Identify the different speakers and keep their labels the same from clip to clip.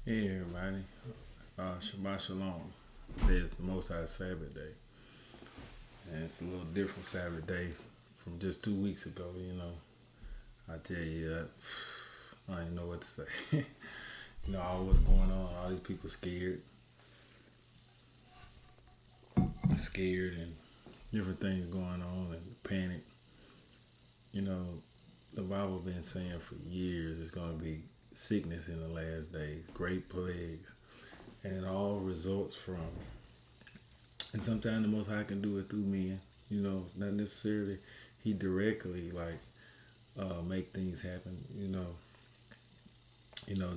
Speaker 1: Hey everybody, Shabbat Shalom. Today is the Most High Sabbath Day, and it's a little different Sabbath day from just 2 weeks ago. I tell you, I don't even know what to say. All what's going on, all these people scared, and different things going on, and panic. You know, the Bible been saying for years it's going to be sickness in the last days, great plagues, and it all results from. And sometimes the Most High can do it through men. Not necessarily He directly make things happen.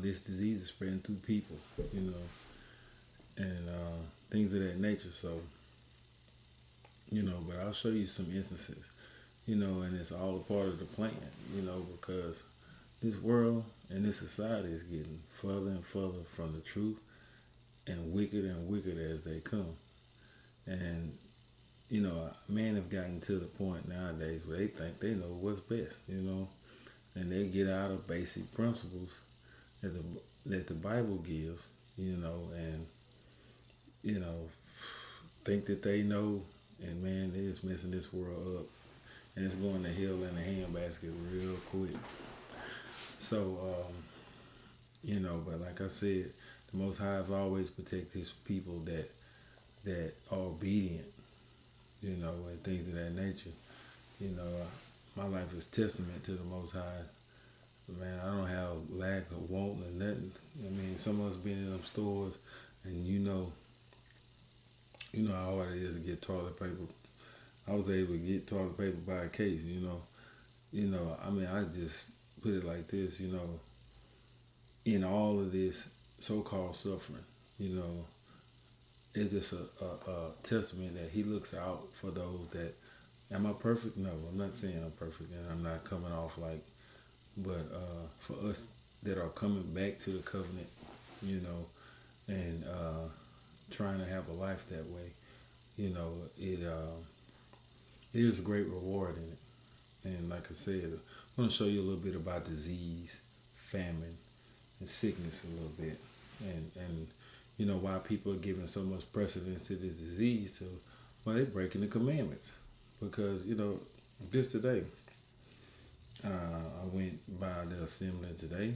Speaker 1: This disease is spreading through people. And things of that nature. So but I'll show you some instances. And it's all a part of the plan. Because this world and this society is getting further and further from the truth, and wicked as they come. And men have gotten to the point nowadays where they think they know what's best, and they get out of basic principles that the Bible gives, and you know think that they know, and man, they just messing this world up, and it's going to hell in a handbasket real quick. So, but like I said, the Most High have always protect His people that are obedient, and things of that nature. My life is testament to the Most High. Man, I don't have lack of want or nothing. I mean, some of us been in them stores, and how hard it is to get toilet paper. I was able to get toilet paper by a case. I mean, I just put it like this. In all of this so-called suffering, it's just a testament that He looks out for those that. Am I perfect? No, I'm not saying I'm perfect, and I'm not coming off like. But for us that are coming back to the covenant, and trying to have a life that way, it is a great reward in it. And like I said, I'm going to show you a little bit about disease, famine, and sickness a little bit, and why people are giving so much precedence to this disease. They're breaking the commandments, because just today. I went by the assembly today.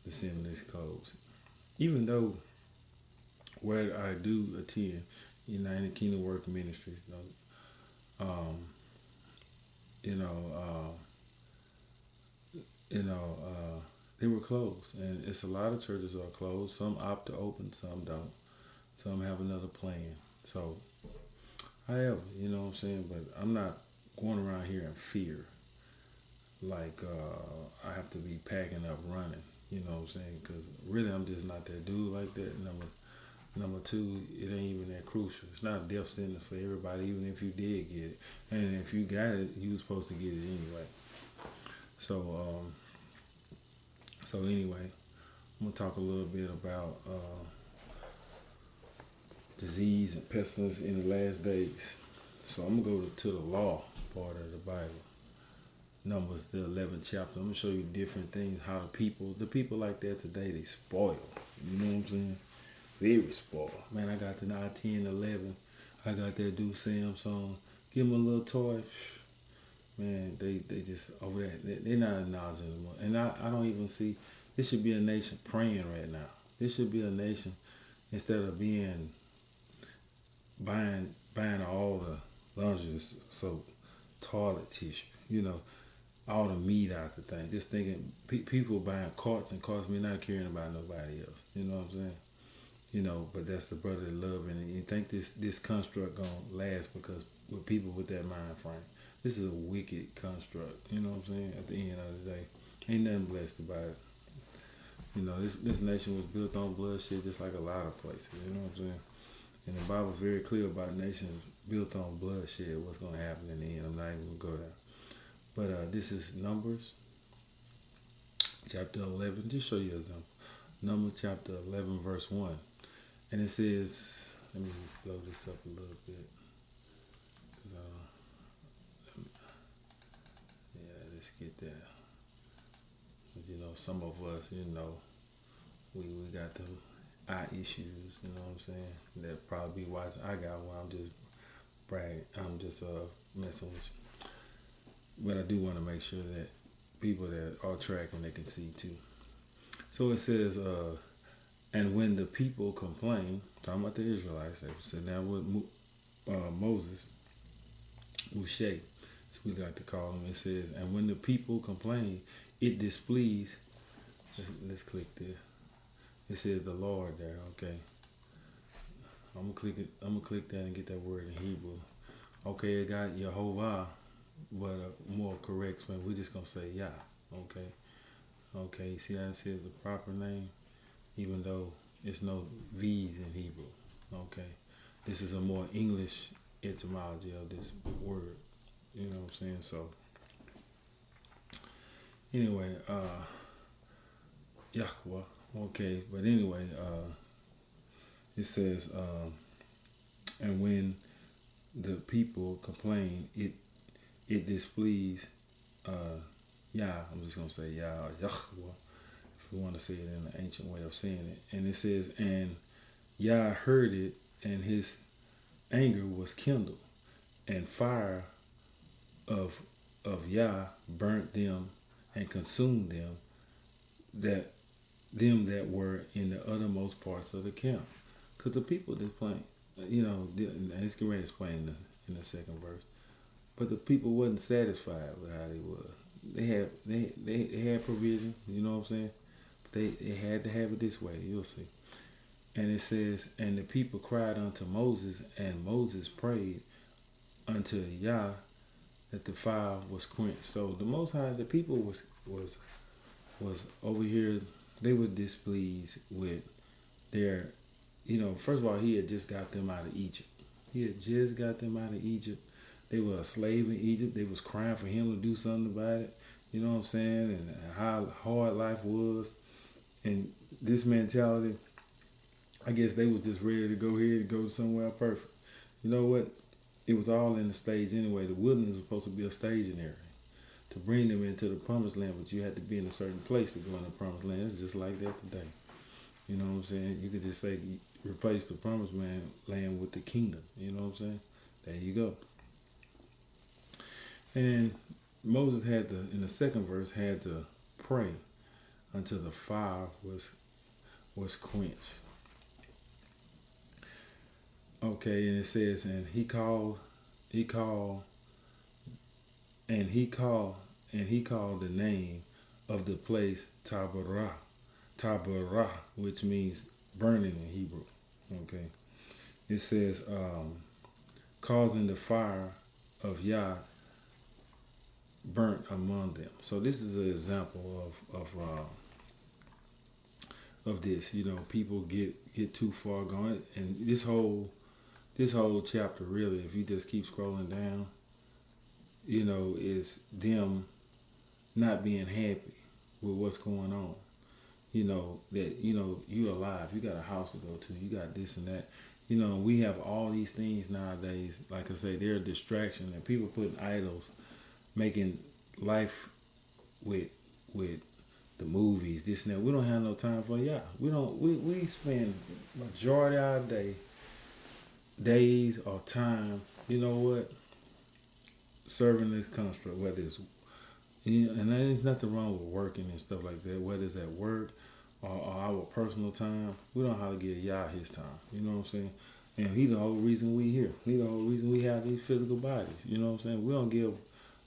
Speaker 1: The assembly is closed. Even though where I do attend, United Kingdom Work Ministries, um, you know, they were closed, and it's a lot of churches are closed. Some opt to open, some don't. Some have another plan. So, however, you know what I'm saying. But I'm not going around here in fear. Like I have to be packing up running. You know what I'm saying? Because really, I'm just not that dude like that. Number two, it ain't even that crucial. It's not a death sentence for everybody, even if you did get it. And if you got it, you was supposed to get it anyway. So, anyway, I'm gonna talk a little bit about disease and pestilence in the last days. So I'm gonna go to the law part of the Bible. Numbers, the 11th chapter. I'm gonna show you different things. How the people like that today, they spoil. You know what I'm saying? Very spoiled. Man, I got the 9, 10, 11. I got that Do Sam song. Give them a little toy. Man, they just over that. They're not acknowledging anymore. And I don't even see. This should be a nation praying right now. This should be a nation, instead of being buying all the laundry soap, toilet tissue. All the meat out the thing. Just thinking people buying carts and carts, me not caring about nobody else. You know what I'm saying? But that's the brother that love, and you think this construct gonna last, because with people with that mind frame, this is a wicked construct. You know what I'm saying? At the end of the day, ain't nothing blessed about it. This nation was built on bloodshed, just like a lot of places. You know what I'm saying? And the Bible's very clear about nations built on bloodshed. What's gonna happen in the end? I'm not even gonna go there. But this is Numbers chapter 11. Just show you an example. Numbers chapter 11, verse 1. And it says, let me blow this up a little bit. Yeah, let's get that. Some of us, We got the eye issues. You know what I'm saying? That probably be watching. I got one. I'm just bragging. I'm just messing with you. But I do want to make sure that people that are tracking they can see too. So it says, and when the people complain, talking about the Israelites, they said now with Moses, Moshe, as we like to call him, it says, and when the people complain, it displease. Let's click this. It says the Lord there. Okay, I'm gonna click it. I'm gonna click that and get that word in Hebrew. Okay, it got Yehovah, but more correct man. We're just gonna say Yah. Okay. Okay. You see how it says the proper name, even though it's no V's in Hebrew. Okay. This is a more English etymology of this word. You know what I'm saying? So anyway, Yahweh. Okay, but anyway, it says, and when the people complain, it displease Yah. I'm just gonna say Yah or Yahweh, if you want to say it in an ancient way of saying it. And it says, and Yah heard it, and his anger was kindled, and fire of Yah burnt them and consumed them that were in the uttermost parts of the camp. Because the people that playing, and it's getting ready to explain in the second verse. But the people wasn't satisfied with how they was. They had provision, you know what I'm saying? But they had to have it this way. You'll see. And it says, and the people cried unto Moses, and Moses prayed unto Yah that the fire was quenched. So the Most High, the people was over here. They were displeased with their, first of all, he had just got them out of Egypt. He had just got them out of Egypt. They were a slave in Egypt. They was crying for him to do something about it. You know what I'm saying? And how hard life was. And this mentality, I guess they was just ready to go ahead and go somewhere perfect. You know what? It was all in the stage anyway. The wilderness was supposed to be a staging area to bring them into the promised land, but you had to be in a certain place to go in the promised land. It's just like that today. You know what I'm saying? You could just say replace the promised land with the kingdom. You know what I'm saying? There you go. And Moses had to, in the second verse, had to pray until the fire was quenched. Okay, and it says, and he called the name of the place Taberah, which means burning in Hebrew. Okay, it says, causing the fire of Yah burnt among them. So this is an example of this. People get too far gone, and this whole chapter really, if you just keep scrolling down, is them not being happy with what's going on. That you alive, you got a house to go to, you got this and that. We have all these things nowadays. Like I say, they're a distraction, and people putting idols, making life with the movies, this and that. We don't have no time for Yah. We spend majority of our days or time, serving this construct, whether it's, and there's nothing wrong with working and stuff like that, whether it's at work or our personal time. We don't know how to give Yah his time. You know what I'm saying? And he the whole reason we here. He the whole reason we have these physical bodies. You know what I'm saying? We don't give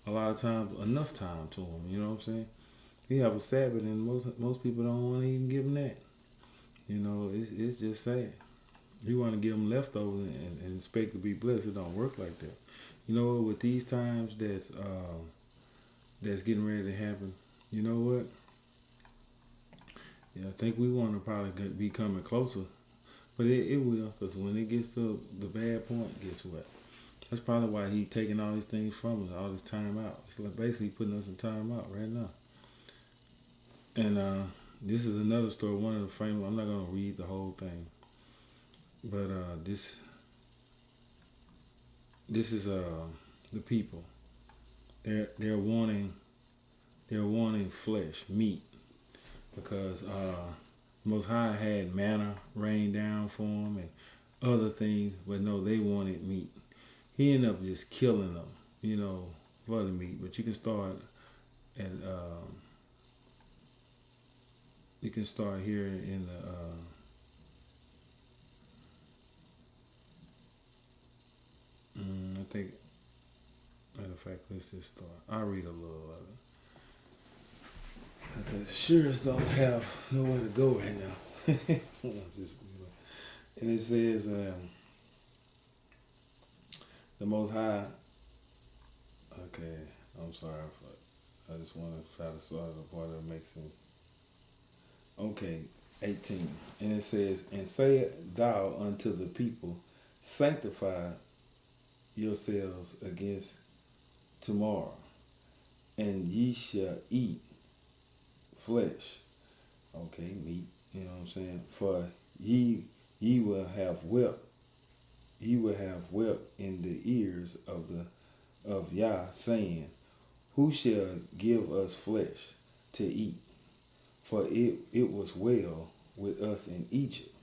Speaker 1: a lot of times enough time to him. You know what I'm saying? We have a Sabbath, and most people don't want to even give him that. It's just sad. You want to give them leftovers and expect to be blessed. It don't work like that. With these times that's getting ready to happen, you know what? Yeah, I think we want to probably be coming closer, but it will, because when it gets to the bad point, guess what? That's probably why he's taking all these things from us, all this time out. It's like basically putting us in time out right now. And this is another story, one of the famous. I'm not gonna read the whole thing, but this is the people. They're wanting flesh, meat, because Most High had manna rain down for them and other things, but no, they wanted meat. He ended up just killing them, for the meat. But at you can start here in the I think, matter of fact, let's just start. I'll read a little of it because sure as don't have nowhere to go right now. Just, and it says, the Most High. Okay, I'm sorry, I just want to try to start the part that makes sense. Okay, 18. And it says, and say thou unto the people, sanctify yourselves against tomorrow, and ye shall eat flesh. Okay, meat, you know what I'm saying? For ye will have wept in the ears of Yah, saying, who shall give us flesh to eat? For it was well with us in Egypt.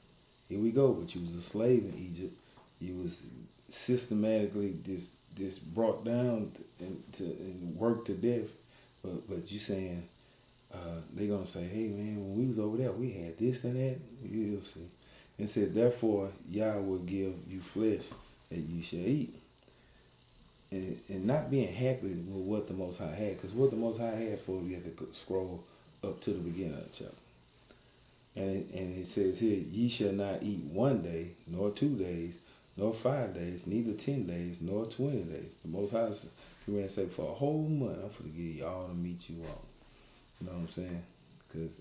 Speaker 1: Here we go, but you was a slave in Egypt. You was systematically just brought down and worked to death. But you saying they gonna say, hey man, when we was over there, we had this and that. You'll see. And said, therefore Yah will give you flesh that you shall eat. And not being happy with what the Most High had, because what the Most High had for you have to scroll up to the beginning of the chapter. And it says here, ye shall not eat 1 day, nor 2 days, nor 5 days, neither 10 days, nor 20 days. The Most High, he ran say, for a whole month, I'm going to give you all the meat you want. You know what I'm saying? Because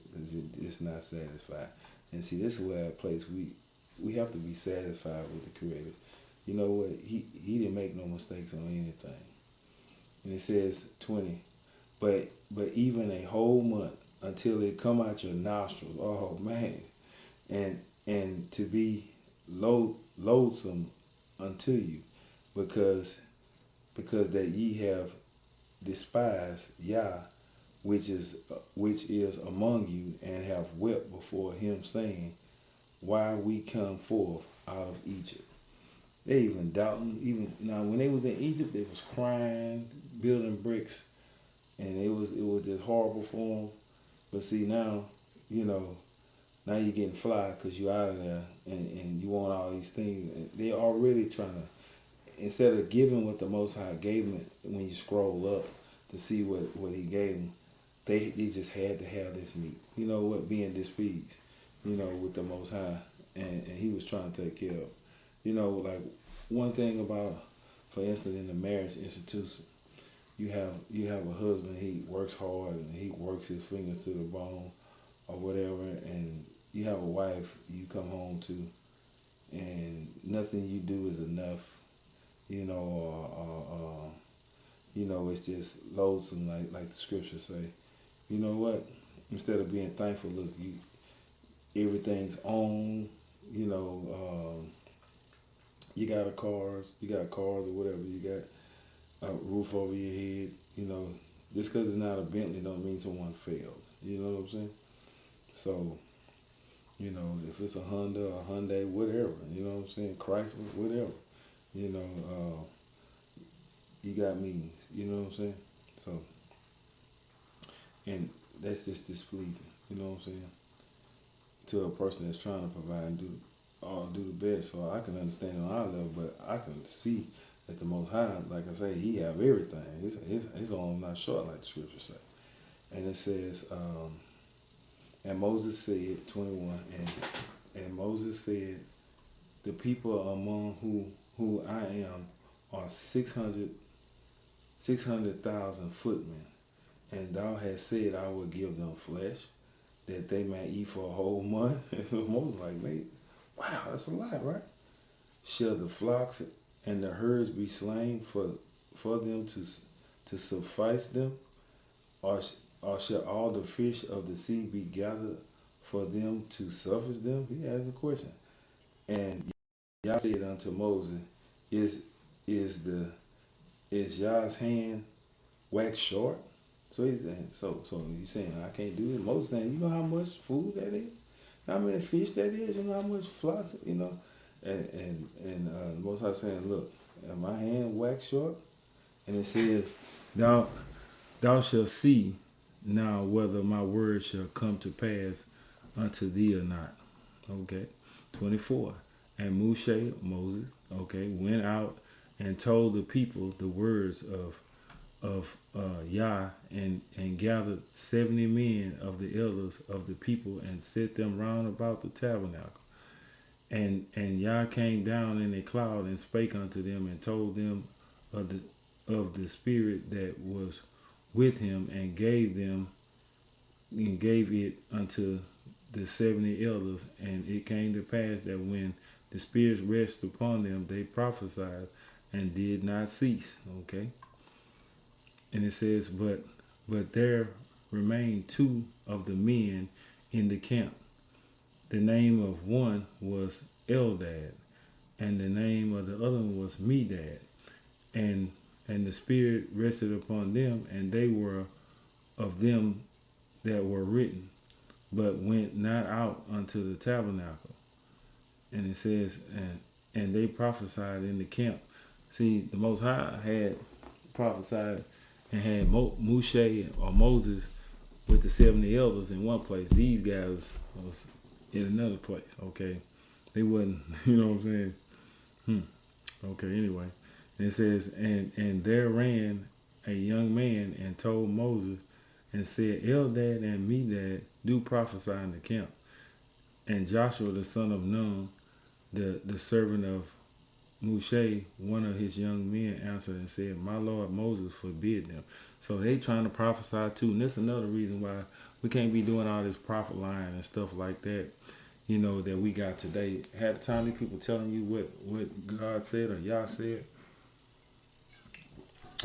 Speaker 1: it's not satisfied. And see, this is where a place we have to be satisfied with the Creator. You know what? He didn't make no mistakes on anything. And it says 20, but even a whole month until it come out your nostrils. Oh man, and to be loathsome unto you, because that ye have despised Yah, which is among you, and have wept before him, saying, why we come forth out of Egypt. They even doubting, even now when they was in Egypt, they was crying, building bricks, and it was just horrible for them. But see now, now you're getting fly because you're out of there, and you want all these things. They already trying to, instead of giving what the Most High gave them, when you scroll up to see what he gave them, they just had to have this meat. You know what, being displeased, with the Most High, and he was trying to take care of. Like one thing about, for instance, in the marriage institution, you have a husband, he works hard and he works his fingers to the bone or whatever, and you have a wife you come home to, and nothing you do is enough, it's just loathsome, like the scriptures say. You know what? Instead of being thankful, look, everything's on, you got cars or whatever, you got a roof over your head, just because it's not a Bentley don't mean someone failed. You know what I'm saying? So, if it's a Honda or a Hyundai, whatever, you know what I'm saying, Chrysler, whatever, you got means, you know what I'm saying? So, and that's just displeasing, you know what I'm saying, to a person that's trying to provide and do the best. So I can understand on our level, but I can see that the Most High, like I say, he have everything. His arm not short, like the scripture say. And it says, and Moses said, 21, and Moses said, the people among who I am are 600,000 footmen, and thou hast said I will give them flesh, that they may eat for a whole month. Moses like, mate, wow, that's a lot, right? Shall the flocks and the herds be slain for them to suffice them, or shall all the fish of the sea be gathered for them to suffice them? He asked the question. And Yah said unto Moses, is Yah's hand wax short? So he's saying, so you saying I can't do it? Moses saying, you know how much food that is? how many fish that is, you know how much flocks, you know. And the Most High saying, look, and my hand wax short, and it says, thou thou shalt see now whether my word shall come to pass unto thee or not. Okay. 24. And Moses, okay, went out and told the people the words of Yah, and gathered 70 men of the elders of the people and set them round about the tabernacle. And Yah came down in a cloud and spake unto them and told them of the spirit that was with him, and gave it unto the 70 elders. And it came to pass that when the spirits rested upon them, they prophesied and did not cease. Okay. And it says, but there remained two of the men in the camp. The name of one was Eldad, and the name of the other one was Medad. And the spirit rested upon them, and they were of them that were written, but went not out unto the tabernacle. And it says, and they prophesied in the camp. See, the Most High had prophesied and had Moshe or Moses with the 70 elders in one place. These guys was in another place. Okay, they wasn't. You know what I'm saying? Okay. Anyway, and it says, and there ran a young man and told Moses and said, Eldad and Medad do prophesy in the camp. And Joshua the son of Nun, the servant of Moshe, one of his young men, answered and said, my Lord Moses forbid them. So they trying to prophesy too. And that's another reason why we can't be doing all this prophet lying and stuff like that, you know, that we got today. Had the time these people telling you what God said or Yah said.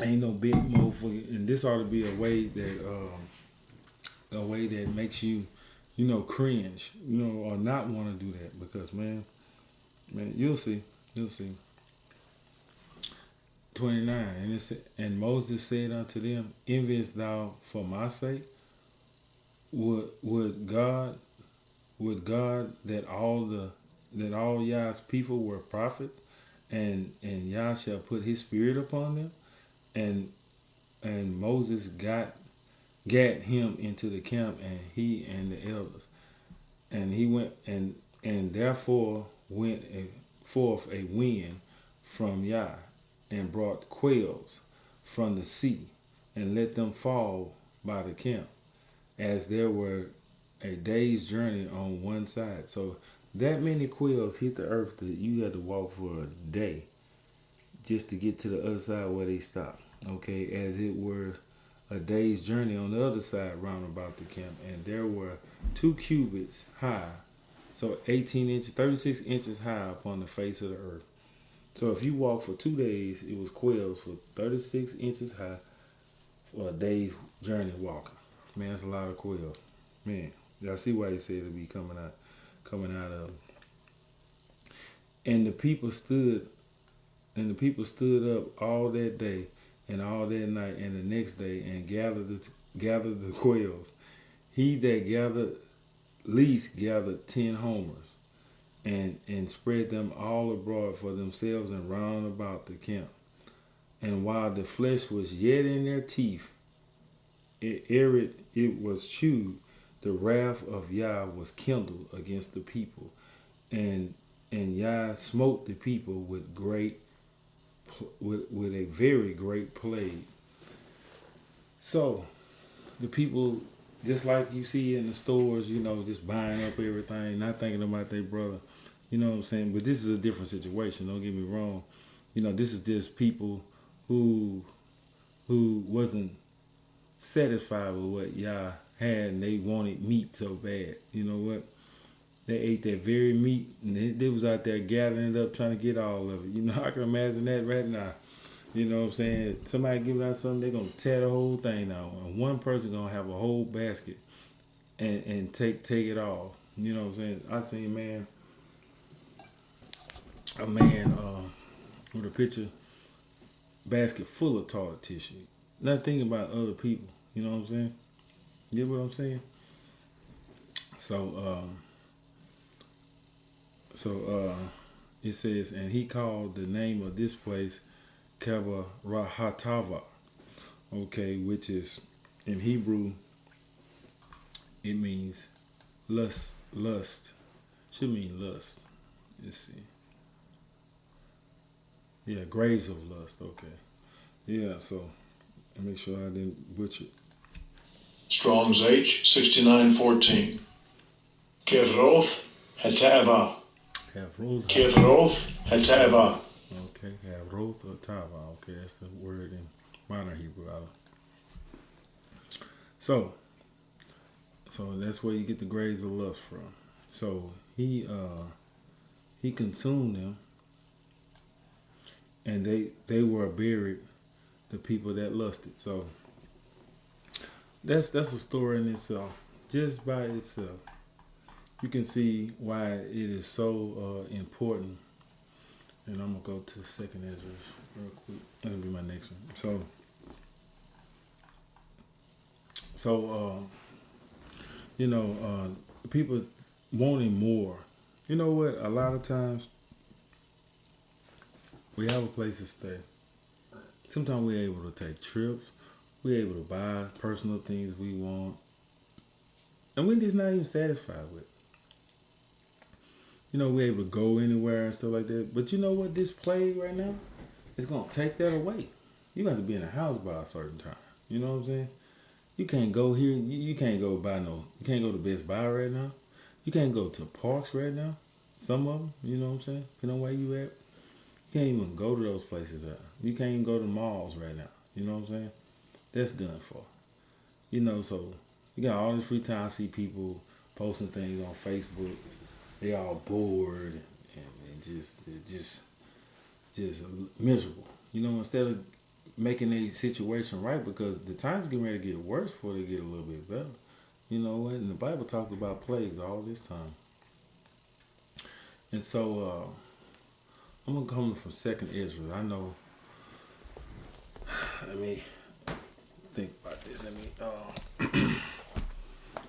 Speaker 1: Ain't no big motherfucker. And this ought to be a way that makes you, you know, cringe, you know, or not want to do that. Because man, you'll see. 29, and Moses said unto them, enviest thou for my sake? Would God that all Yah's people were prophets, and Yah shall put his spirit upon them? And Moses got him into the camp, and he and the elders, and he went, and therefore went forth a wind from Yah, and brought quails from the sea, and let them fall by the camp, as there were a day's journey on one side. So that many quails hit the earth that you had to walk for a day just to get to the other side where they stopped. Okay, as it were a day's journey on the other side round about the camp, and there were 2 cubits high, so 18 inches, 36 inches high upon the face of the earth. So if you walk for 2 days, it was quails for 36 inches high for a day's journey walking. Man, that's a lot of quails. Man, y'all see why he said it'll be coming out of. And the people stood up all that day and all that night and the next day, and gathered the quails. He that gathered least gathered 10 homers, and spread them all abroad for themselves and round about the camp. And while the flesh was yet in their teeth, ere it was chewed, the wrath of Yah was kindled against the people, and Yah smote the people with a very great plague. So the people, just like you see in the stores, you know, just buying up everything, not thinking about their brother. You know what I'm saying? But this is a different situation. Don't get me wrong. You know, this is just people who wasn't satisfied with what Yah had, and they wanted meat so bad. You know what? They ate that very meat, and they was out there gathering it up, trying to get all of it. You know, I can imagine that right now. You know what I'm saying? Somebody giving out something, they're going to tear the whole thing out. And one person going to have a whole basket and take it all. You know what I'm saying? I seen a man with a picture basket full of toilet tissue. Not thinking about other people. You know what I'm saying? You get what I'm saying? So it says, and he called the name of this place Kabarahatava, okay, which is in Hebrew, it means lust. Should mean lust. Let's see. Yeah, graves of lust, okay. Yeah, so make sure I didn't butcher.
Speaker 2: Strong's H 6914. Kevroth Hatava. Kevroth Hatava.
Speaker 1: Okay, Kevroth Hatava. Okay, that's the word in modern Hebrew. So that's where you get the graves of lust from. So he consumed them, and they were buried, the people that lusted. So that's a story in itself. Just by itself, you can see why it is so important. And I'm gonna go to Second Ezra real quick. That's gonna be my next one. People wanting more. You know what? A lot of times we have a place to stay. Sometimes we're able to take trips. We're able to buy personal things we want. And we're just not even satisfied with. We're able to go anywhere and stuff like that. But you know what? This plague right now is going to take that away. You have to be in a house by a certain time. You know what I'm saying? You can't go here. You can't go you can't go to Best Buy right now. You can't go to parks right now. Some of them, you know what I'm saying? Depending on where you at. You can't even go to those places. You can't even go to malls right now. You know what I'm saying? That's done for. So you got all this free time. I see people posting things on Facebook. They all bored and they're just miserable. Instead of making a situation right, because the time's getting ready to get worse before they get a little bit better. You know what? And the Bible talked about plagues all this time. And so I'm gonna come from Second Ezra. I know. Let me think about this.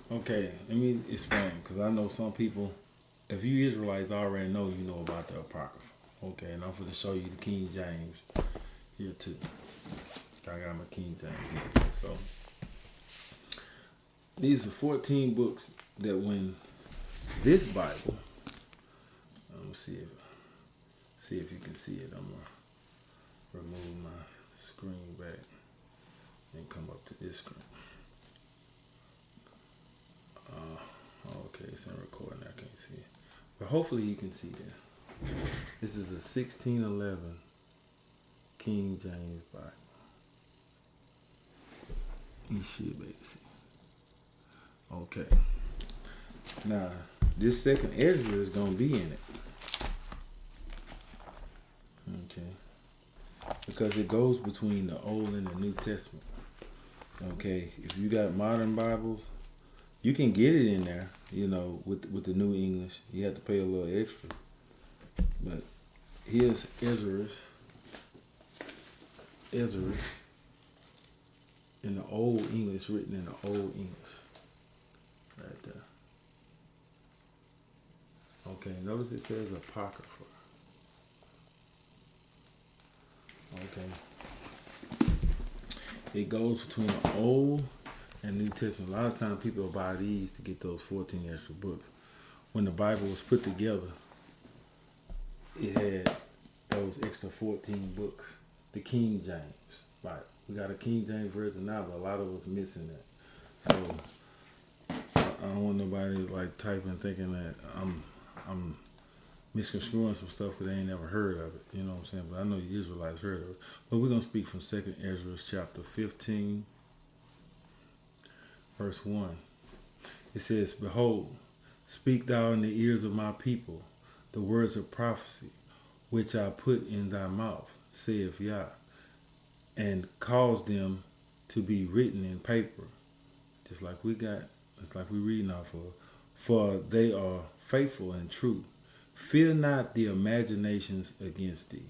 Speaker 1: Okay, let me explain, because I know some people. If you Israelites already know, you know about the Apocrypha. Okay, and I'm going to show you the King James here too. I got my King James here. So these are 14 books that when this Bible, let me see if you can see it. I'm going to remove my screen back and come up to this screen. Okay, it's in recording. I can't see it. But hopefully you can see that. This is a 1611 King James Bible. You should be able to see. Okay. Now, this Second Ezra is going to be in it. Okay. Because it goes between the Old and the New Testament. Okay. If you got modern Bibles, you can get it in there, with the New English. You have to pay a little extra. But here's Ezra's in the Old English, written in the Old English. Right there. Okay, notice it says Apocrypha. Okay. It goes between the Old and New Testament. A lot of times people buy these to get those 14 extra books. When the Bible was put together, it had those extra 14 books. The King James Bible. We got a King James version now, but a lot of us missing that. So I don't want nobody typing thinking that I'm misconstruing some stuff because they ain't never heard of it. You know what I'm saying? But I know you Israelites heard of it. But we're gonna speak from 2nd Ezra chapter 15. Verse 1, it says, Behold, speak thou in the ears of my people the words of prophecy, which I put in thy mouth, saith Yah, and cause them to be written in paper, just like we reading off of, for they are faithful and true. Fear not the imaginations against thee.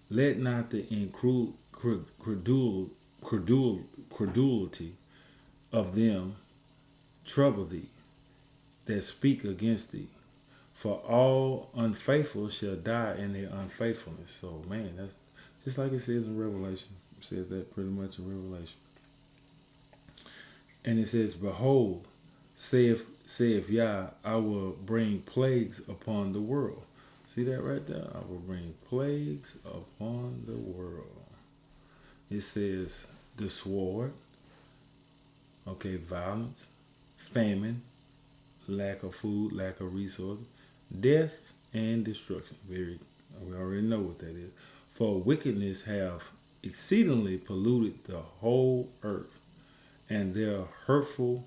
Speaker 1: Let not the credulity of them trouble thee that speak against thee. For all unfaithful shall die in their unfaithfulness. So, man, that's just like it says in Revelation. It says that pretty much in Revelation. And it says, behold, saith Yah, I will bring plagues upon the world. See that right there? I will bring plagues upon the world. It says the sword, okay, violence, famine, lack of food, lack of resources, death, and destruction. We already know what that is. For wickedness have exceedingly polluted the whole earth, and their hurtful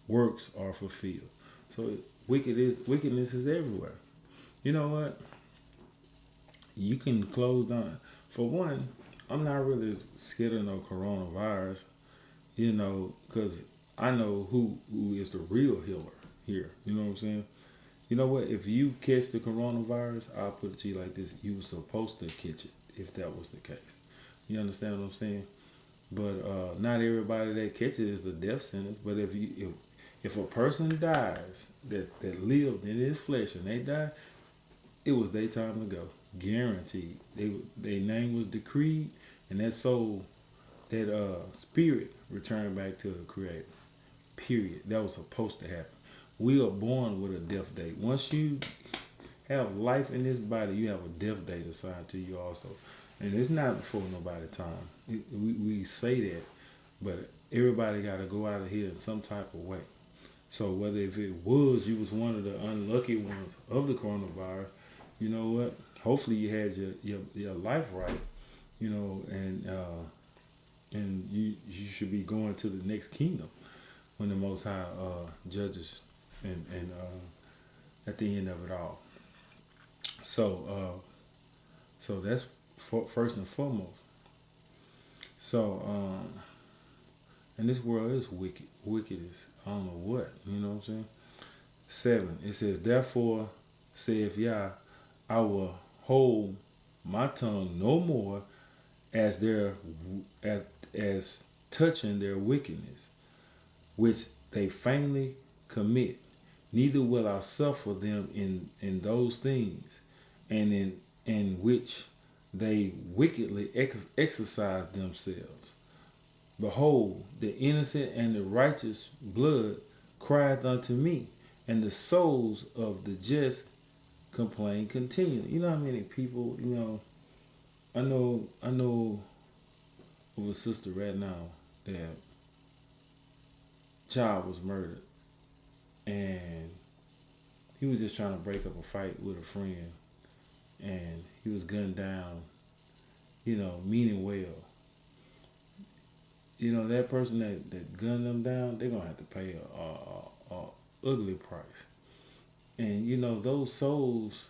Speaker 1: works are fulfilled. So wickedness is everywhere. You know what? You can close down. For one, I'm not really scared of no coronavirus, because I know who is the real healer here. You know what I'm saying? You know what? If you catch the coronavirus, I'll put it to you like this. You were supposed to catch it if that was the case. You understand what I'm saying? But not everybody that catches it is a death sentence. But if a person dies that lived in his flesh and they die, it was their time to go. Guaranteed. Their name was decreed, and that soul, that spirit returned back to the Creator. Period. That was supposed to happen. We are born with a death date. Once you have life in this body, you have a death date assigned to you also. And it's not before nobody's time. We say that, but everybody got to go out of here in some type of way. So whether if it was, you was one of the unlucky ones of the coronavirus, you know what? Hopefully you had your life right, and you should be going to the next kingdom when the Most High judges and at the end of it all. So that's first and foremost. So and this world is wicked. Wicked is I don't know what. You know what I'm saying? 7. It says, therefore saith Yah, I will hold my tongue no more as touching their wickedness, which they vainly commit. Neither will I suffer them in those things, and in which they wickedly exercise themselves. Behold, the innocent and the righteous blood crieth unto me, and the souls of the just complain continually. You know how many people, I know of a sister right now that child was murdered, and he was just trying to break up a fight with a friend, and he was gunned down, meaning well. That person that gunned them down, they're going to have to pay a ugly price. And, those souls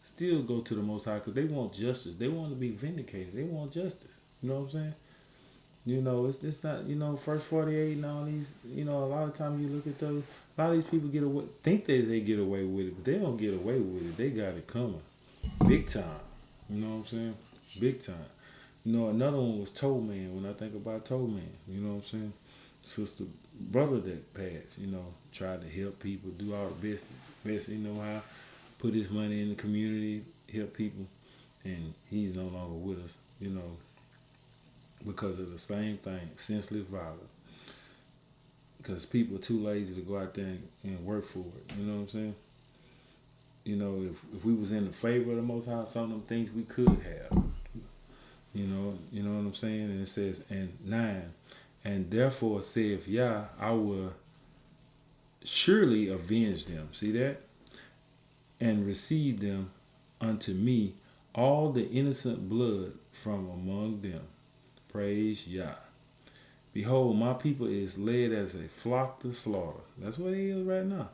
Speaker 1: still go to the Most High because they want justice. They want to be vindicated. They want justice. You know what I'm saying? It's not, first 48 and all these, a lot of times you look at those, a lot of these people think that they get away with it, but they don't get away with it. They got it coming. Big time. You know what I'm saying? Big time. Another one was Toe Man. When I think about Toe Man, you know what I'm saying? Sister, brother that passed, tried to help people, do all the best he know how, put his money in the community, help people, and he's no longer with us, because of the same thing, senseless violence. Because people are too lazy to go out there and work for it, you know what I'm saying? If we was in the favor of the Most High, some of them things we could have. You know what I'm saying? And it says, and 9, and therefore saith Yah, I will surely avenge them. See that? And receive them unto me all the innocent blood from among them. Praise Yah. Behold, my people is led as a flock to slaughter. That's what it is right now.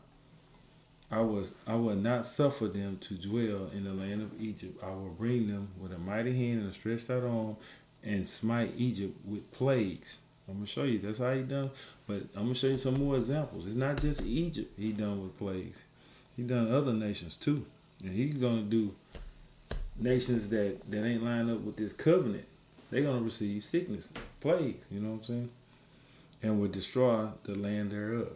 Speaker 1: I will not suffer them to dwell in the land of Egypt. I will bring them with a mighty hand and a stretched out arm and smite Egypt with plagues. I'm going to show you. That's how he done. But I'm going to show you some more examples. It's not just Egypt he done with plagues. He done other nations too. And he's going to do nations that ain't lined up with this covenant. They're going to receive sickness, plagues, you know what I'm saying? And will destroy the land thereof.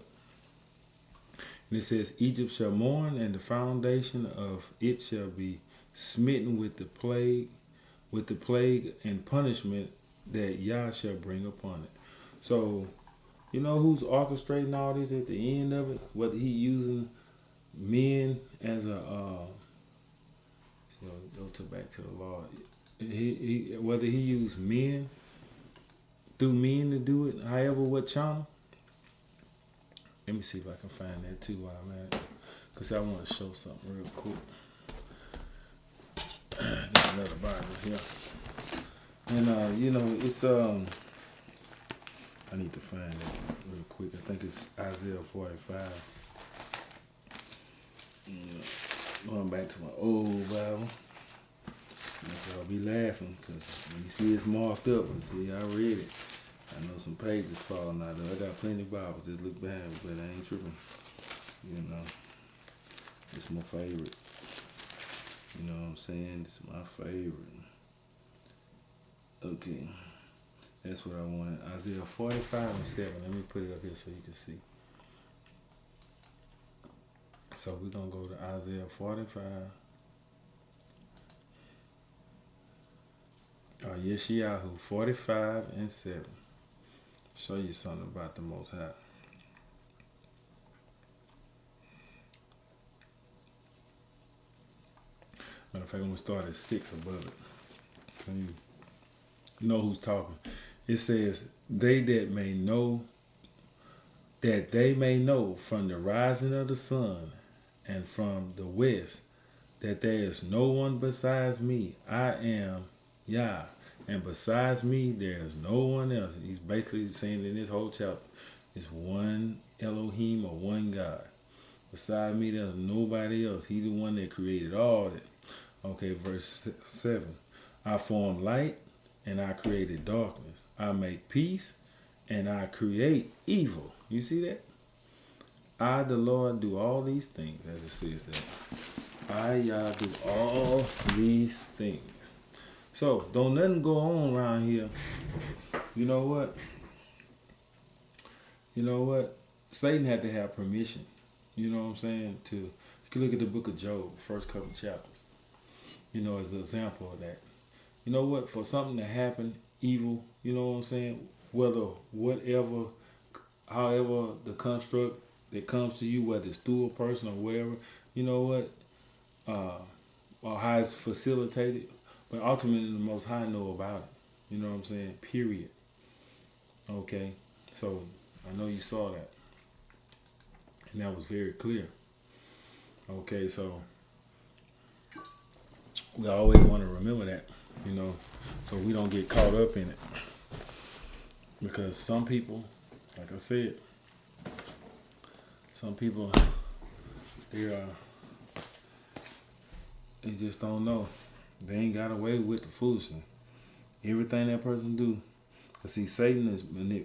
Speaker 1: And it says, Egypt shall mourn, and the foundation of it shall be smitten with the plague and punishment that Yah shall bring upon it. So, you know who's orchestrating all this at the end of it? Whether he using men as a so go to back to the Lord. Whether he used men through men to do it, however, what channel. Let me see if I can find that too while I'm at it. Because I want to show something real quick. Got another Bible here. And you know, it's I need to find it real quick. I think it's Isaiah 45. Yeah. Going back to my old Bible. Y'all be laughing because when you see it's marked up, and see I read it. I know some pages falling out of it. I got plenty of Bibles. Just look behind me, but I ain't tripping. You know, it's my favorite. You know what I'm saying? It's my favorite. Okay, that's what I wanted. Isaiah 45:7. Let me put it up here so you can see. So we're gonna go to Isaiah 45. Yeshayahu 45:7. Show you something about the Most High. Matter of fact, I'm gonna start at 6 above it. You know who's talking. It says, that they may know from the rising of the sun and from the west that there is no one besides me. I am Yah, and besides me there is no one else. He's basically saying in this whole chapter, it's one Elohim or one God. Beside me there's nobody else. He the one that created all that. Okay, verse 7. I form light and I created darkness. I make peace and I create evil. You see that? I, the Lord, do all these things, as it says there. I, Yah, do all these things. So, don't nothing go on around here. You know what? You know what? Satan had to have permission. You know what I'm saying? You can look at the book of Job, first couple chapters. You know, as an example of that. You know what? For something to happen, evil, you know what I'm saying? However the construct that comes to you, whether it's through a person or whatever, you know what? Or how it's facilitated. But ultimately, the Most High know about it. You know what I'm saying? Period. Okay? So, I know you saw that. And that was very clear. Okay, so we always want to remember that, you know, so we don't get caught up in it. Because some people, like I said, some people, they just don't know. They ain't got away with the foolishness. Everything that person do. Cause see, Satan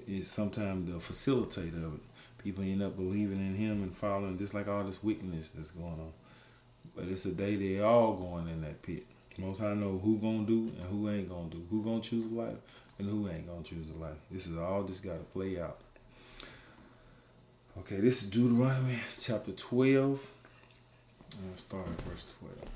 Speaker 1: is sometimes the facilitator of it. People end up believing in him and following, just like all this wickedness that's going on. But it's a day they all going in that pit. Most High know who gonna do and who ain't gonna do. Who gonna choose life and who ain't gonna choose life. This is all just gotta play out. Okay, this is Deuteronomy chapter 12. And I'll start at verse 12.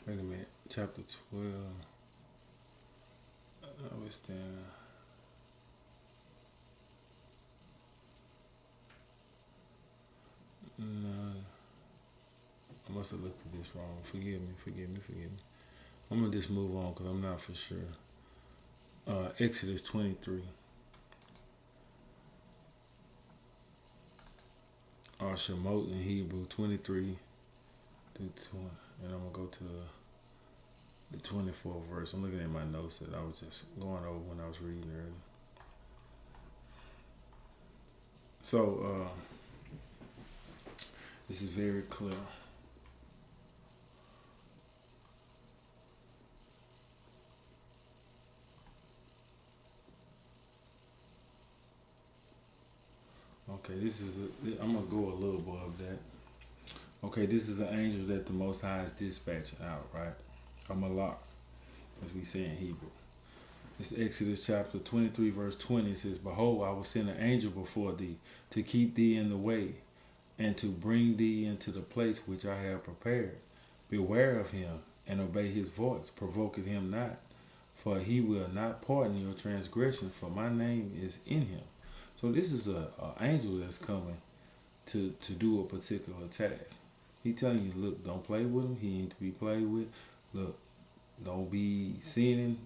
Speaker 1: Wait a minute, chapter 12. We stand. No, I must have looked at this wrong. Forgive me. I'm gonna just move on because I'm not for sure. Exodus 23. Or Shemot in Hebrew 23 through 20. And I'm gonna go to the 24th verse. I'm looking at my notes that I was just going over when I was reading earlier. So this is very clear. Okay, I'm gonna go a little above that. Okay, this is an angel that the Most High is dispatching out, right? A malak, as we say in Hebrew. It's Exodus chapter 23, verse 20. It says, Behold, I will send an angel before thee to keep thee in the way and to bring thee into the place which I have prepared. Beware of him and obey his voice, provoking him not, for he will not pardon your transgression, for my name is in him. So this is a angel that's coming to do a particular task. He telling you, look, don't play with him. He ain't to be played with. Look, don't be sinning,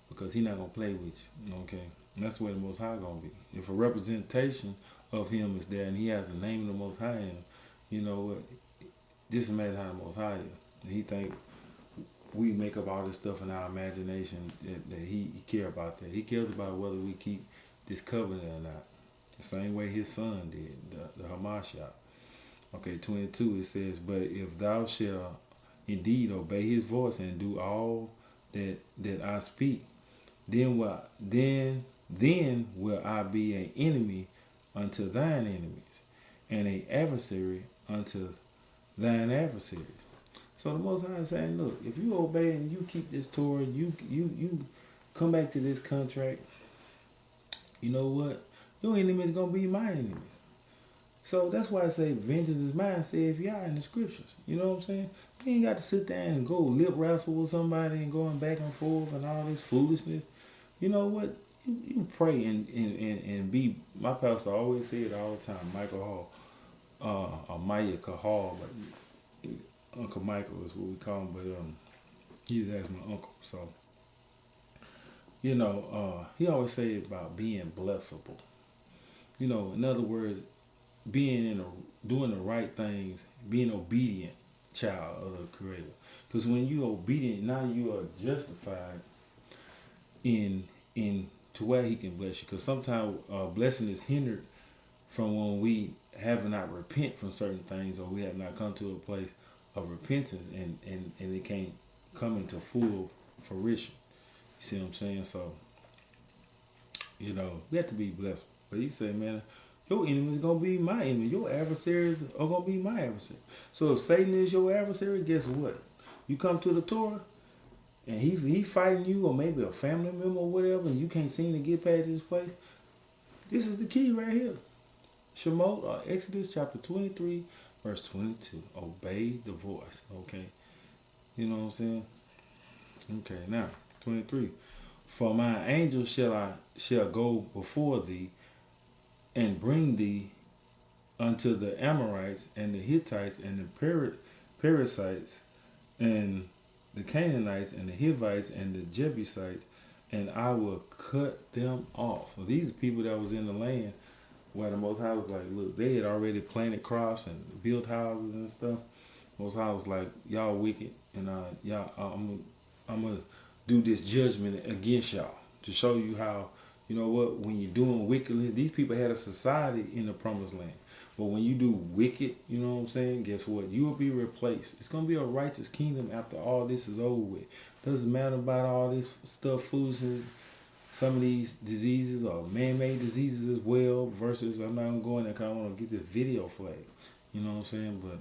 Speaker 1: because he not going to play with you. Okay? And that's where the Most High going to be. If a representation of him is there and he has the name of the Most High in him, you know what? Just imagine how the Most High is. And he think we make up all this stuff in our imagination that he care about that. He cares about whether we keep this covenant or not. The same way his son did, the Hamashiach. Okay, 22, it says, But if thou shalt indeed obey his voice and do all that I speak, then will I be an enemy unto thine enemies, and an adversary unto thine adversaries. So the Most High is saying, look, if you obey and you keep this Torah, you come back to this contract, you know what? Your enemy is going to be my enemies. So that's why I say vengeance is mine, saith Yah in the scriptures. You know what I'm saying? You ain't got to sit there and go lip wrestle with somebody and going back and forth and all this foolishness. You know what? You pray and be, my pastor always say it all the time, Michael Hall, or Maya Kahal, but Uncle Michael is what we call him, but that's my uncle. So, he always say about being blessable. In other words, doing the right things, being obedient child of the Creator. Because when you're obedient, now you are justified in to where He can bless you. Because sometimes blessing is hindered from when we have not repent from certain things, or we have not come to a place of repentance, and it can't come into full fruition. You see what I'm saying? So, we have to be blessed. But He said, man, your enemy is going to be my enemy. Your adversaries are going to be my adversary. So if Satan is your adversary, guess what? You come to the Torah, and he fighting you, or maybe a family member or whatever, and you can't seem to get past this place. This is the key right here. Shemot, or Exodus chapter 23, verse 22. Obey the voice, okay? You know what I'm saying? Okay, now, 23. For my angel shall go before thee, and bring thee unto the Amorites, and the Hittites, and the Perizzites, and the Canaanites, and the Hivites, and the Jebusites, and I will cut them off. So these are people that was in the land where the Most High was like, look, they had already planted crops and built houses and stuff. Most High was like, y'all wicked, and I'm gonna do this judgment against y'all to show you how, when you're doing wickedness, these people had a society in the promised land. But when you do wicked, you know what I'm saying, guess what? You will be replaced. It's going to be a righteous kingdom after all this is over with. Doesn't matter about all this stuff, foolishness, some of these diseases are man-made diseases as well, versus, I'm not going to go in there because I want to get this video flag. You know what I'm saying? But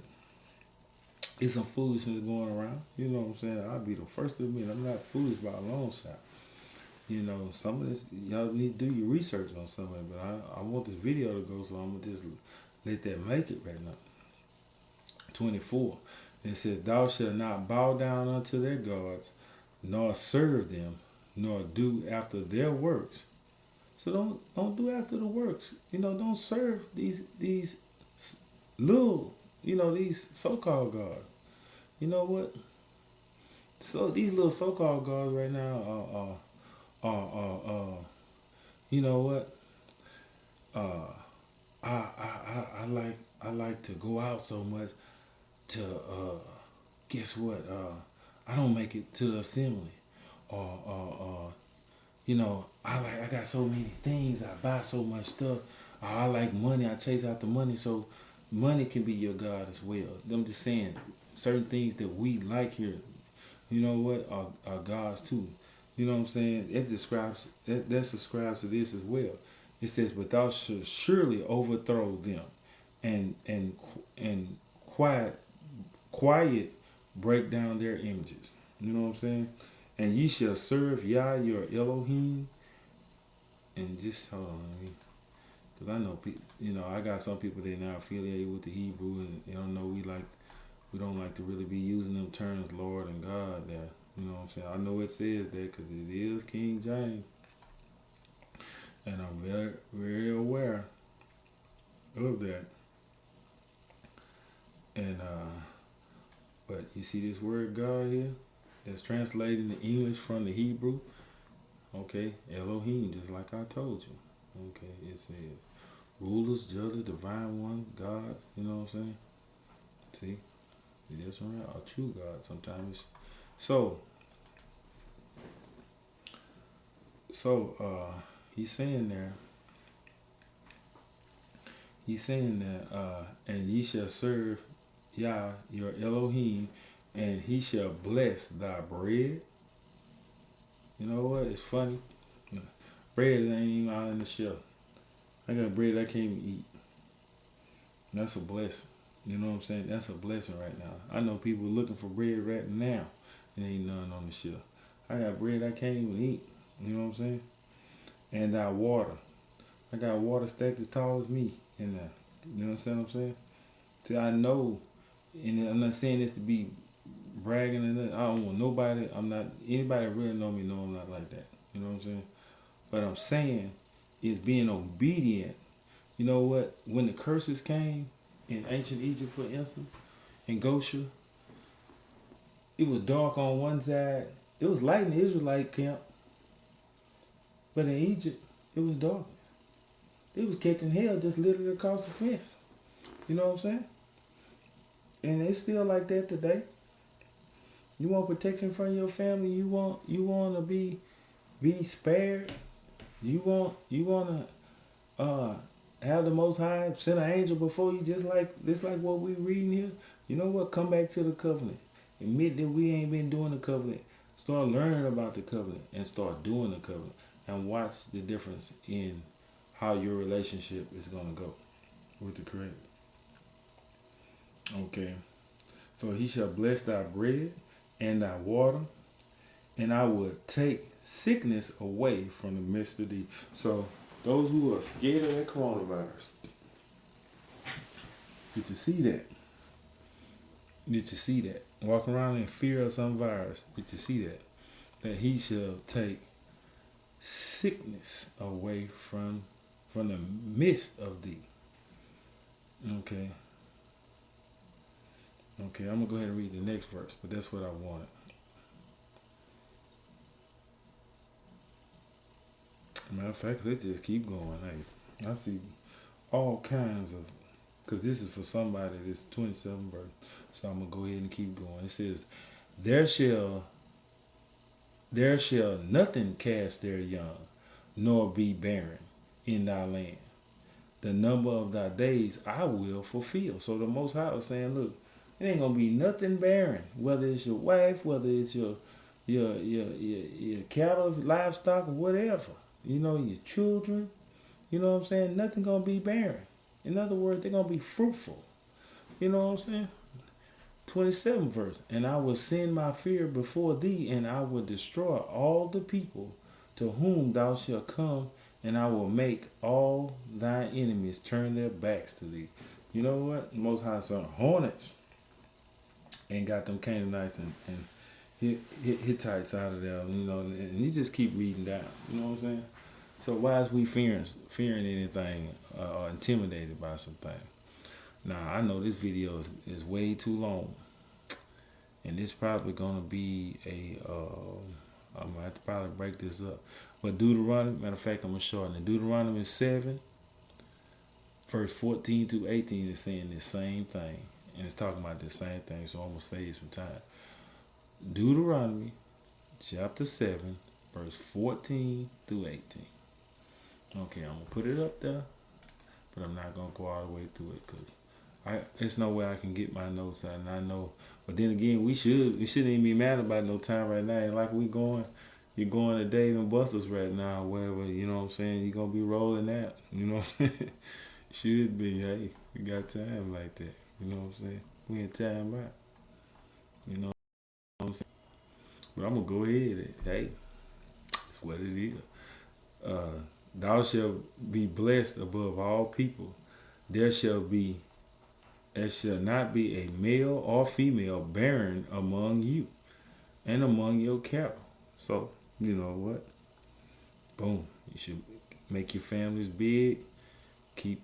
Speaker 1: it's some foolishness going around. You know what I'm saying? I'll be the first to admit I'm not foolish by a long shot. Some of this, y'all need to do your research on some of it, but I want this video to go, so I'm going to just let that make it right now. 24. It says, Thou shalt not bow down unto their gods, nor serve them, nor do after their works. So don't do after the works. Don't serve these little, these so-called gods. You know what? So these little so-called gods right now you know what? I like to go out so much to guess what? I don't make it to the assembly, or I got so many things. I buy so much stuff. I like money. I chase after money. So money can be your God as well. I'm just saying certain things that we like here, you know what, are God's too. You know what I'm saying? It describes that subscribes to this as well. It says, but thou shalt surely overthrow them, and quiet break down their images. You know what I'm saying? And ye shall serve Yah your Elohim. And just hold on, because I know people. I got some people that now affiliated with the Hebrew, and they don't know we don't like to really be using them terms, Lord and God. That what I'm saying. I know it says that because it is King James, and I'm very, very aware of that. And but you see this word God here that's translated in English from the Hebrew. Okay, Elohim, just like I told you. Okay, it says rulers, judges, divine one, gods. You know what I'm saying? See, that's right. A true God. Sometimes. So he's saying there. He's saying that, and ye shall serve Yah your Elohim, and he shall bless thy bread. You know what? It's funny. Bread ain't even out in the shelf. I got bread I can't even eat. That's a blessing. You know what I'm saying? That's a blessing right now. I know people looking for bread right now, and ain't none on the shelf. I got bread I can't even eat. You know what I'm saying? And thy water. I got water stacked as tall as me in there. You know what I'm saying? See, I know, and I'm not saying this to be bragging and that. I don't want nobody. Anybody that really know me know I'm not like that. You know what I'm saying? But I'm saying is being obedient. You know what? When the curses came in ancient Egypt, for instance, in Goshen, it was dark on one side. It was light in the Israelite camp. But in Egypt, it was darkness. They was catching hell just literally across the fence. You know what I'm saying? And it's still like that today. You want protection from your family. You want to be spared. You want to have the Most High send an angel before you, just like what we reading here. You know what? Come back to the covenant. Admit that we ain't been doing the covenant. Start learning about the covenant and start doing the covenant, and watch the difference in how your relationship is gonna go with the Creator. Okay. So he shall bless thy bread and thy water, and I will take sickness away from the midst of thee. So those who are scared of that coronavirus, get to see that. Get to see that. Walk around in fear of some virus. Get to see that. That he shall take sickness away from the midst of thee. Okay. Okay, I'm going to go ahead and read the next verse, but that's what I wanted. Matter of fact, let's just keep going. Hey, I see all kinds of, because this is for somebody, this 27 verse, so I'm going to go ahead and keep going. It says, there shall nothing cast their young, nor be barren in thy land. The number of thy days I will fulfill. So the Most High was saying, look, it ain't gonna be nothing barren. Whether it's your wife, whether it's your cattle, livestock, or whatever. You know, your children. You know what I'm saying? Nothing gonna be barren. In other words, they're gonna be fruitful. You know what I'm saying? 27 verse. And I will send my fear before thee, and I will destroy all the people to whom thou shalt come, and I will make all thy enemies turn their backs to thee. You know what? Most High sent hornets and got them Canaanites and Hittites out of there. You know, and you just keep reading down. You know what I'm saying? So why is we fearing anything or intimidated by something? Now, I know this video is way too long. And this probably going to be I'm going to have to probably break this up. But Deuteronomy, matter of fact, I'm going to shorten it. Deuteronomy 7, verse 14 through 18 is saying the same thing. And it's talking about the same thing, so I'm going to save some time. Deuteronomy chapter 7, verse 14 through 18. Okay, I'm going to put it up there, but I'm not going to go all the way through it because it's no way I can get my notes out, and I know. But then again, we shouldn't even be mad about no time right now. Ain't like you're going to Dave and Buster's right now, wherever, you know what I'm saying, you're going to be rolling that, you know what I'm saying? Should be, hey, we got time like that, you know what I'm saying? We in time out, you know what I'm saying? But I'm gonna go ahead. Hey, that's what it is. Thou shalt be blessed above all people. There shall not be a male or female barren among you and among your cattle. So, you know what? Boom. You should make your families big. Keep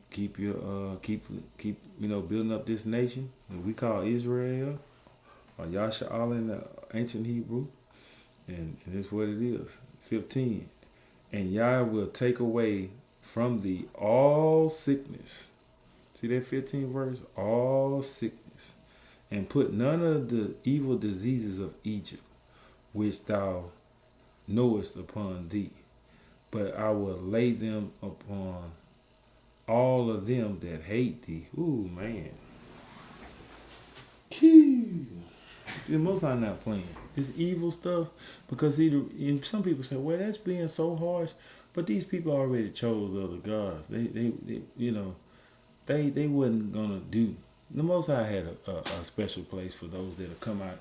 Speaker 1: building up this nation that we call Israel or Yasha'al in the ancient Hebrew. And it's what it is. 15. And Yah will take away from thee all sickness. See that 15th verse? All sickness. And put none of the evil diseases of Egypt, which thou knowest upon thee. But I will lay them upon all of them that hate thee. Ooh, man. The Most High not playing this evil stuff, because some people say, well, that's being so harsh, but these people already chose other gods. They wasn't gonna do. The Most High had a special place for those that have come out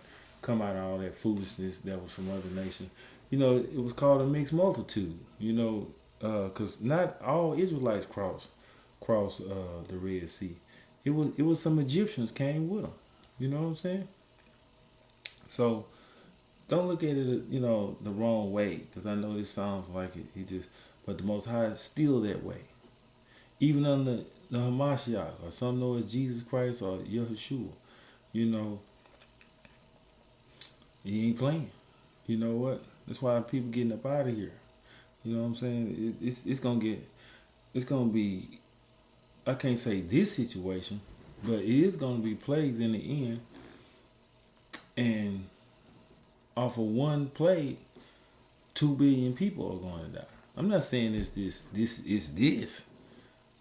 Speaker 1: of all that foolishness that was from other nations. It was called a mixed multitude. Because not all Israelites crossed the Red Sea. It was some Egyptians came with them. You know what I'm saying? So don't look at it, the wrong way, because I know this sounds like it. But the Most High is still that way. Even under the Hamashiach, or some know as Jesus Christ or Yahushua, he ain't playing. You know what? That's why people getting up out of here. You know what I'm saying? It's gonna be, I can't say this situation, but it is gonna be plagues in the end. And off of one plague, 2 billion people are going to die. I'm not saying it's this,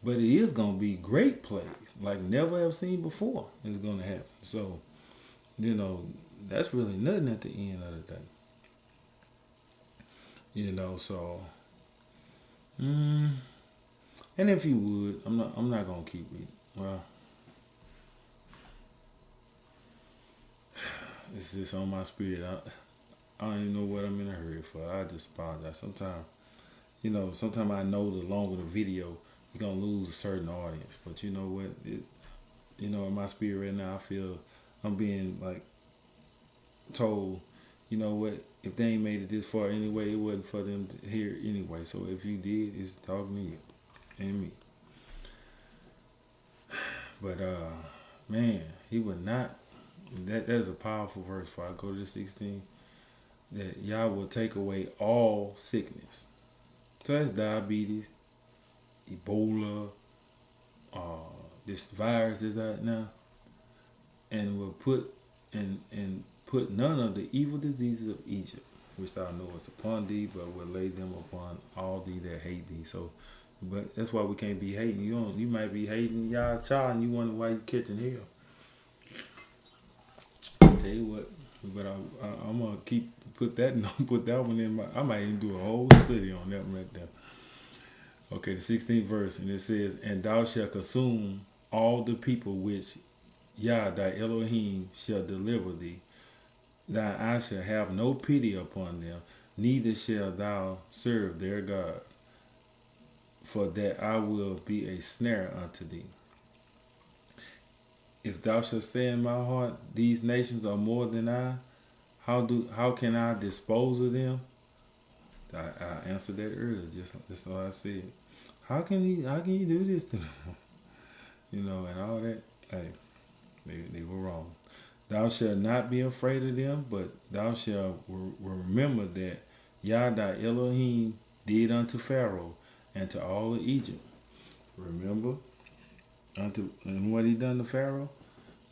Speaker 1: but it is going to be great plagues like never have seen before. It's going to happen. So, that's really nothing at the end of the day. So, and if you would, I'm not going to keep reading. Well, it's just on my spirit. I don't even know what I'm in a hurry for. I just apologize. Sometimes I know the longer the video, you're going to lose a certain audience. But you know what? In my spirit right now, I feel I'm being told, you know what? If they ain't made it this far anyway, it wasn't for them to hear anyway. So if you did, it's talking to you and me. But, man, he would not. That is a powerful verse. Before I go to the 16, that Yah will take away all sickness. So that's diabetes, Ebola, this virus that's out now, and will put none of the evil diseases of Egypt, which thou knowest upon thee, but will lay them upon all thee that hate thee. So, but that's why we can't be hating. You might be hating Yah's child, and you wonder why you catching hell. Tell you what, but I'm gonna put that one in my. I might even do a whole study on that one right there. Okay, the 16th verse, and it says, "And thou shalt consume all the people which Yah thy Elohim shall deliver thee. Thy eye shall have no pity upon them, neither shalt thou serve their gods. For that I will be a snare unto thee. If thou shalt say in my heart, these nations are more than I, how can I dispose of them?" I answered that earlier, just what I said. How can you do this to them? And all that. Hey, they were wrong. Thou shalt not be afraid of them, but thou shalt remember that Yah thy Elohim did unto Pharaoh and to all of Egypt. Remember? And what he done to Pharaoh?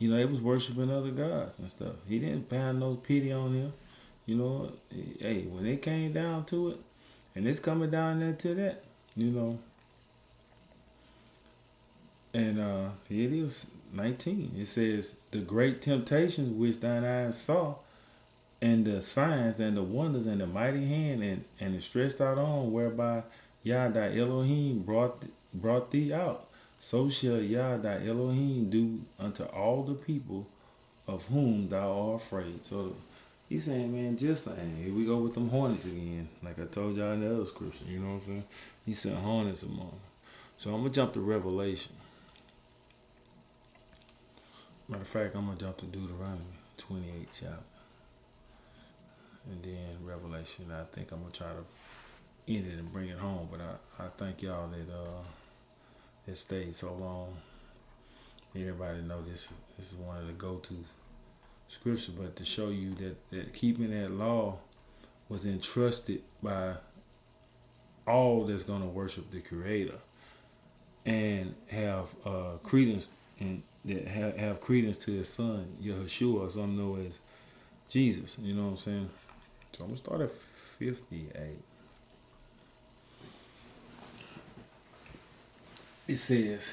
Speaker 1: They was worshiping other gods and stuff. He didn't find no pity on them. Hey, when it came down to it, and it's coming down there to that, and here it is, 19. It says, "The great temptations which thine eyes saw, and the signs and the wonders and the mighty hand and the stretched out arm whereby Yah thy Elohim brought thee out, so shall Yah thy Elohim do unto all the people of whom thou art afraid." So, He's saying, man, just like, here we go with them hornets again. Like I told y'all in the other scripture, you know what I'm saying? He sent hornets among them. So I'm going to jump to Revelation. Matter of fact, I'm going to jump to Deuteronomy 28 chapter. And then Revelation. I think I'm going to try to end it and bring it home. But I thank y'all that stayed so long. Everybody know this is one of the go-to scripture, but to show you that keeping that law was entrusted by all that's going to worship the Creator and have credence and that have credence to His Son Yahushua, some know as Jesus. You know what I'm saying? So I'm gonna start at 58. It says,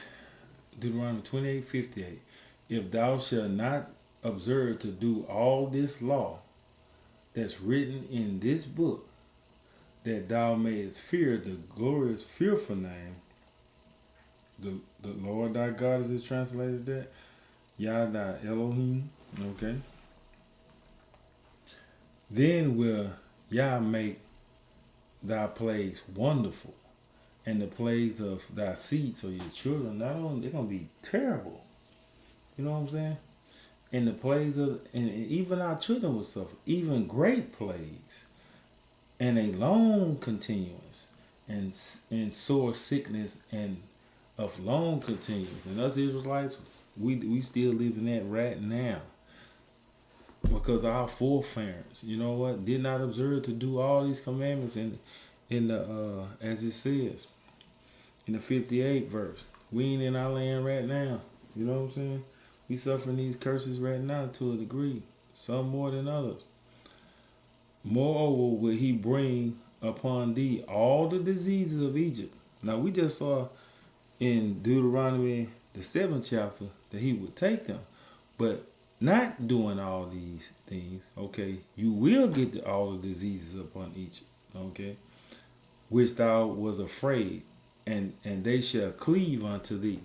Speaker 1: Deuteronomy 28:58. If thou shalt not observe to do all this law that's written in this book, that thou mayest fear the glorious, fearful name, the Lord thy God, as it's translated that, Yah thy Elohim, okay? Then will Yah make thy plagues wonderful, and the plagues of thy seeds, or your children, not only they're gonna be terrible. You know what I'm saying? And the plagues of, and even our children will suffer, even great plagues, and a long continuance, and sore sickness, and of long continuance. And us Israelites, we still living that right now. Because our forefathers, you know what, did not observe to do all these commandments in the as it says in the 58th verse. We ain't in our land right now. You know what I'm saying? We suffering these curses right now to a degree, some more than others. Moreover, will he bring upon thee all the diseases of Egypt. Now we just saw in Deuteronomy the 7th chapter that he would take them, but not doing all these things, okay, you will get all the diseases upon Egypt, okay, which thou was afraid, and they shall cleave unto thee.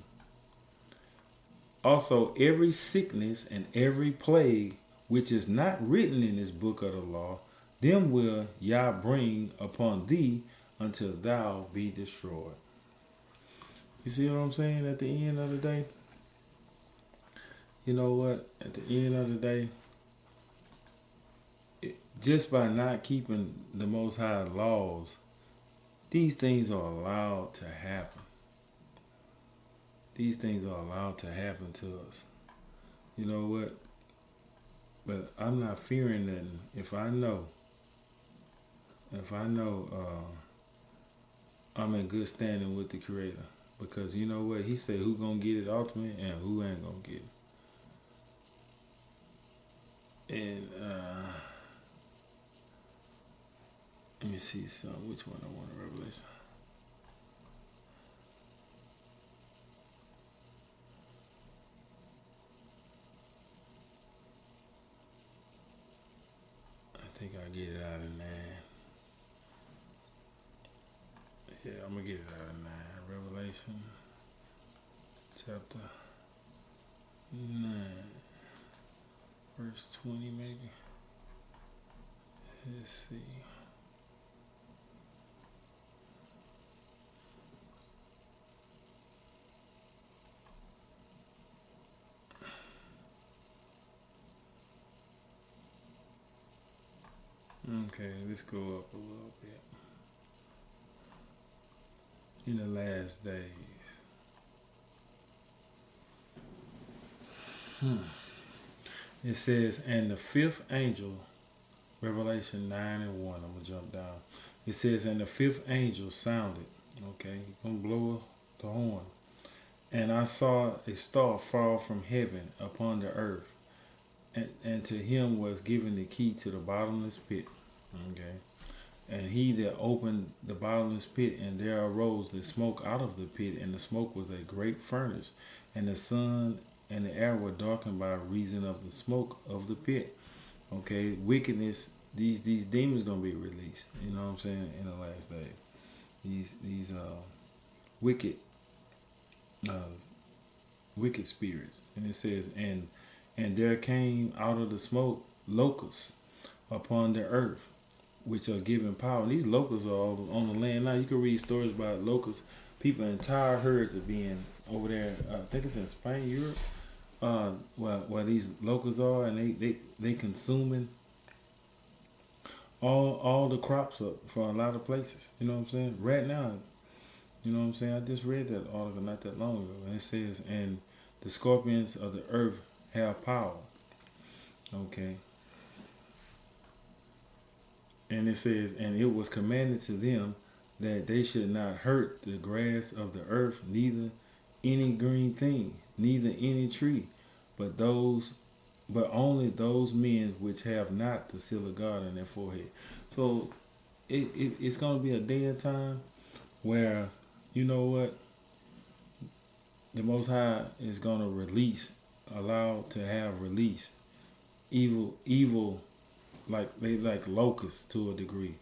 Speaker 1: Also, every sickness and every plague which is not written in this book of the law, them will Yah bring upon thee until thou be destroyed. You see what I'm saying? At the end of the day, you know what? At the end of the day, just by not keeping the Most High laws, these things are allowed to happen. These things are allowed to happen to us. You know what? But I'm not fearing nothing if I know I'm in good standing with the Creator. Because you know what? He said who gonna get it ultimate and who ain't gonna get it. And let me see which one I want in Revelation. I think I'll get it out of 9. Yeah, I'm gonna get it out of 9. Revelation chapter 9. Verse 20 maybe. Let's see. Okay, let's go up a little bit. In the last days. It says, and the fifth angel, Revelation 9:1, I'm going to jump down. It says, and the fifth angel sounded, okay, he's going to blow the horn. And I saw a star fall from heaven upon the earth, and to him was given the key to the bottomless pit, okay. And he that opened the bottomless pit, and there arose the smoke out of the pit, and the smoke was a great furnace, and the sun and the air were darkened by reason of the smoke of the pit. Okay, wickedness, these demons gonna be released. You know what I'm saying? In the last day, these wicked spirits, and it says, and there came out of the smoke locusts, upon the earth, which are given power. And these locusts are all on the land now. You can read stories about locusts. People, entire herds are being over there. I think it's in Spain, Europe, where these locusts are, and they consuming all the crops up for a lot of places. You know what I'm saying? Right now, you know what I'm saying? I just read that article not that long ago, and it says, and the scorpions of the earth have power. Okay. And it says, and it was commanded to them that they should not hurt the grass of the earth, neither any green thing, neither any tree, but only those men which have not the seal of God in their forehead. So it's gonna be a day and time where, you know what, the Most High is gonna allow to have release evil, like they like locusts to a degree,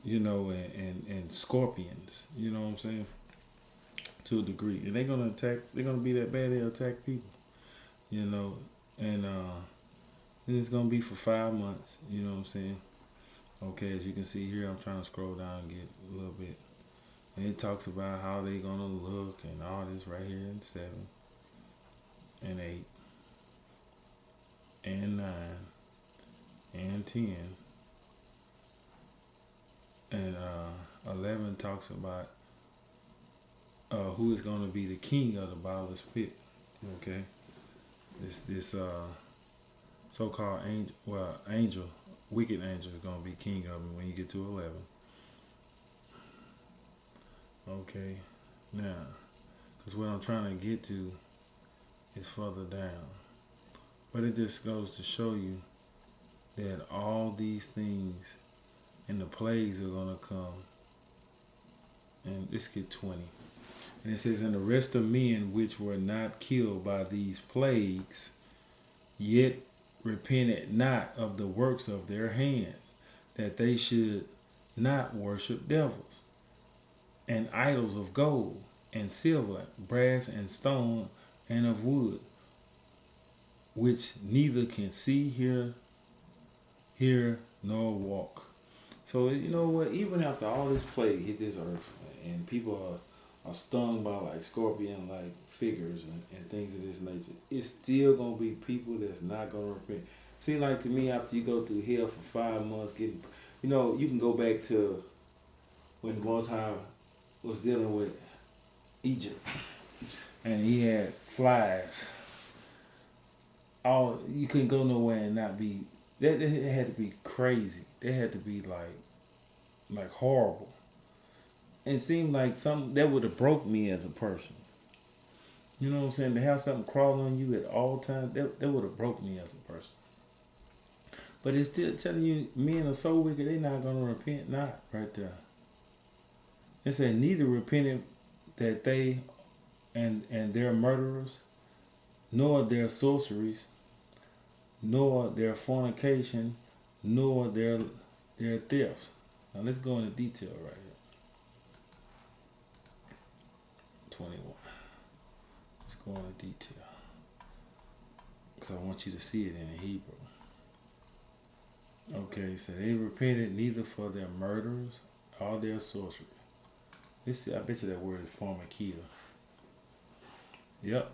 Speaker 1: you know, and scorpions, you know what I'm saying, to a degree, and they're gonna attack. They're gonna be that bad. They'll attack people, you know, and it's gonna be for 5 months. You know what I'm saying? Okay, as you can see here, I'm trying to scroll down and get a little bit, and it talks about how they gonna look and all this right here in 7 and 8 and 9 and 10 and 11 talks about who is going to be the king of the bottomless pit. Okay, this so-called angel, wicked angel is going to be king of them when you get to 11. Okay, now, because what I'm trying to get to is further down, but it just goes to show you that all these things and the plagues are going to come. And let's get 20. And it says, and the rest of men which were not killed by these plagues, yet repented not of the works of their hands, that they should not worship devils, and idols of gold, and silver, brass, and stone, and of wood, which neither can see, hear, nor walk. So, you know what, even after all this plague hit this earth, and people are stung by like scorpion like figures and things of this nature, it's still gonna be people that's not gonna repent. Seems like to me, after you go through hell for 5 months, getting, you know, you can go back to when the Most High was dealing with Egypt, and he had flies. All you couldn't go nowhere and not be. That had to be crazy. They had to be like horrible. It seemed like something that would have broke me as a person. You know what I'm saying? To have something crawling on you at all times, that would have broke me as a person. But it's still telling you, men are so wicked, they're not going to repent, not right there. It said, neither repented that they and their murderers, nor their sorceries, nor their fornication, nor their thefts. Now let's go into detail right here. 21. Let's go into detail, because I want you to see it in the Hebrew. Okay, so they repented neither for their murderers or their sorcery. I bet you that word is pharmakia. Yep,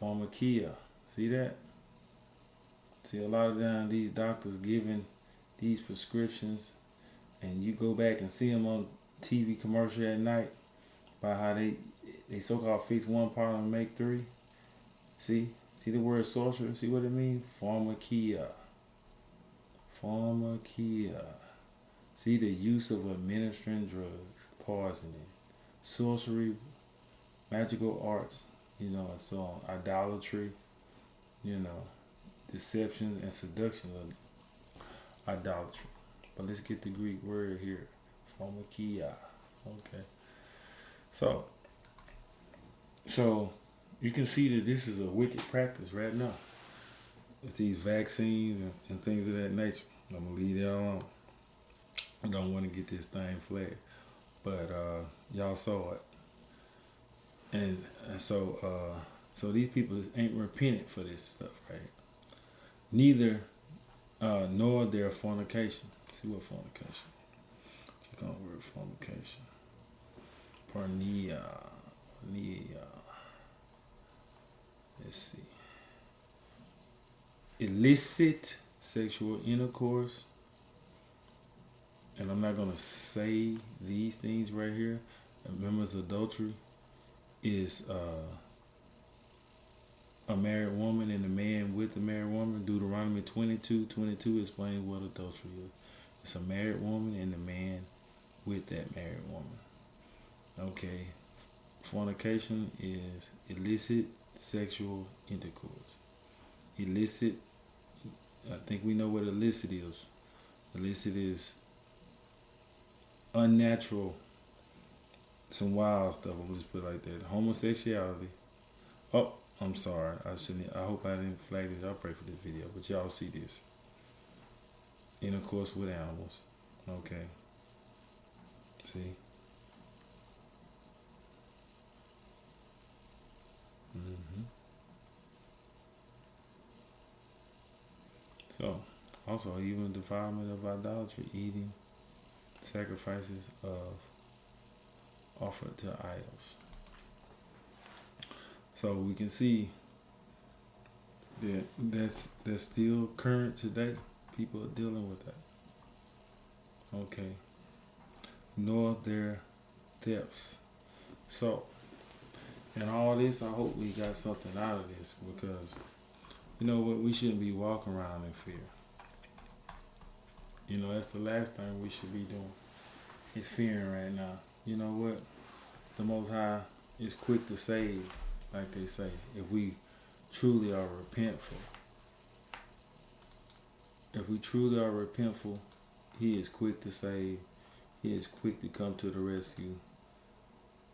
Speaker 1: pharmakia. See that? See, a lot of time these doctors giving these prescriptions, and you go back and see them on TV commercial at night about how they so-called fix one problem and make 3. See the word sorcerer? See what it means? Pharmakia. Pharmakia. See, the use of administering drugs, poisoning, sorcery, magical arts, you know, and so on. Idolatry, you know, deception and seduction of idolatry. But let's get the Greek word here. Pharmakia. Okay. So you can see that this is a wicked practice right now with these vaccines and things of that nature. I'm gonna leave that alone. I don't want to get this thing flagged, but y'all saw it, and so these people ain't repented for this stuff, right? Neither nor their fornication. See what fornication. Click on the word fornication. Pornea. Let's see. Illicit sexual intercourse. And I'm not going to say these things right here. Remember, adultery is a married woman and a man with a married woman. Deuteronomy 22:22 explains what adultery is. It's a married woman and a man with that married woman. Okay. Fornication is illicit sexual intercourse. Illicit, I think we know what illicit is. Illicit is unnatural, some wild stuff. I'll just put it like that. Homosexuality. Oh, I'm sorry. I hope I didn't flag this. I'll pray for this video, but y'all see this. Intercourse with animals. Okay. See. So, also even defilement of idolatry, eating sacrifices of offered to idols. So we can see that that's still current today. People are dealing with that. Okay. Nor their thefts. So, in all this, I hope we got something out of this, because you know what, we shouldn't be walking around in fear. You know, that's the last thing we should be doing, is fearing right now. You know what? The Most High is quick to save, like they say, if we truly are repentful. If we truly are repentful, He is quick to save. He is quick to come to the rescue.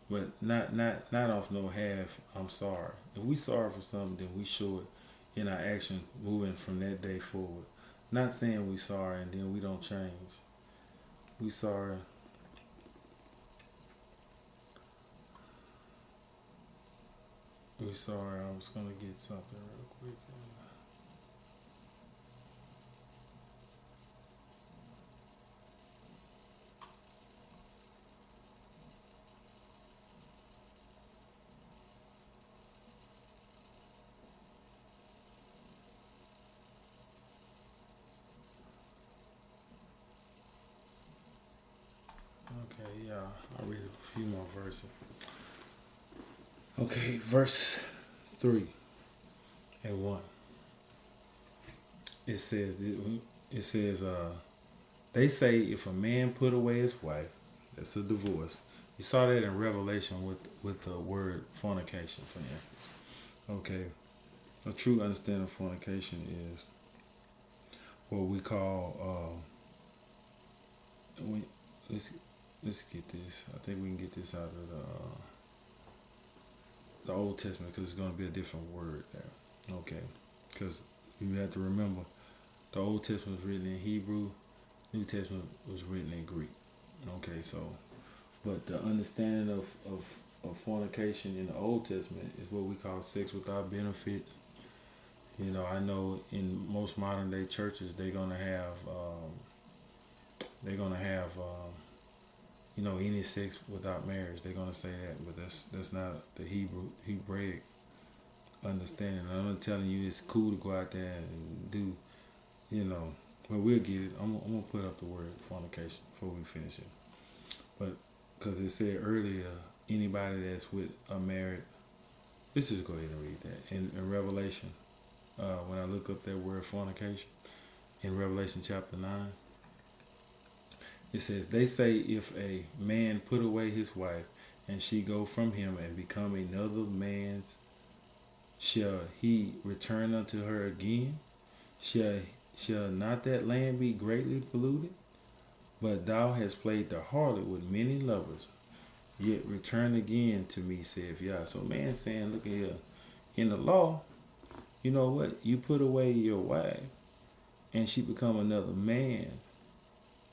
Speaker 1: But not off no half, I'm sorry. If we sorry for something, then we show it in our action moving from that day forward. Not saying we sorry and then we don't change. We sorry. We sorry. I was going to get something real quick. Okay, yeah, I'll read a few more verses. Okay, verse 3 and 1. It says, they say if a man put away his wife, that's a divorce. You saw that in Revelation with the word fornication, for instance. Okay, a true understanding of fornication is what we call, let's get this. I think we can get this out of the Old Testament, because it's going to be a different word there. Okay, because you have to remember, the Old Testament was written in Hebrew, New Testament was written in Greek. Okay, so, but the understanding of fornication in the Old Testament is what we call sex without benefits. You know, I know in most modern day churches they're gonna have you know, any sex without marriage. They're gonna say that, but that's not the Hebraic understanding. I'm not telling you it's cool to go out there and do, you know, but we'll get it. I'm gonna put up the word fornication before we finish it. But because it said earlier, anybody that's with a married, let's just go ahead and read that in Revelation. When I look up that word fornication in Revelation chapter 9. It says, they say if a man put away his wife and she go from him and become another man's, shall he return unto her again? Shall not that land be greatly polluted? But thou hast played the harlot with many lovers, yet return again to me, saith Yah. So man saying, look at here, in the law, you know what? You put away your wife and she become another man's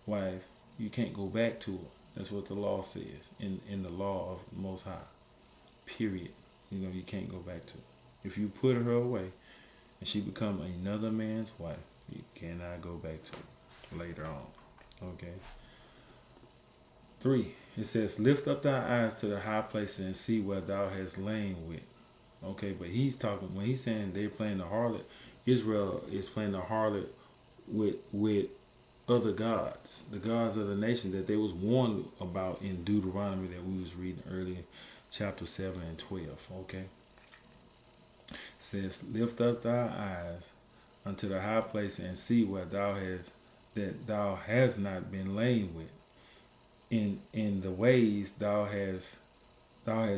Speaker 1: wife, you can't go back to her. That's what the law says in the law of the Most High. Period. You know, you can't go back to her. If you put her away and she become another man's wife, You cannot go back to it later on. Okay. 3. It says, lift up thy eyes to the high places and see where thou hast lain with. Okay, but he's talking, when he's saying they're playing the harlot, Israel is playing the harlot with other gods, the gods of the nation that they was warned about in Deuteronomy that we was reading earlier, chapter 7 and 12. Okay. It says, lift up thy eyes unto the high place and see where thou hast not been lain with. In the ways thou hast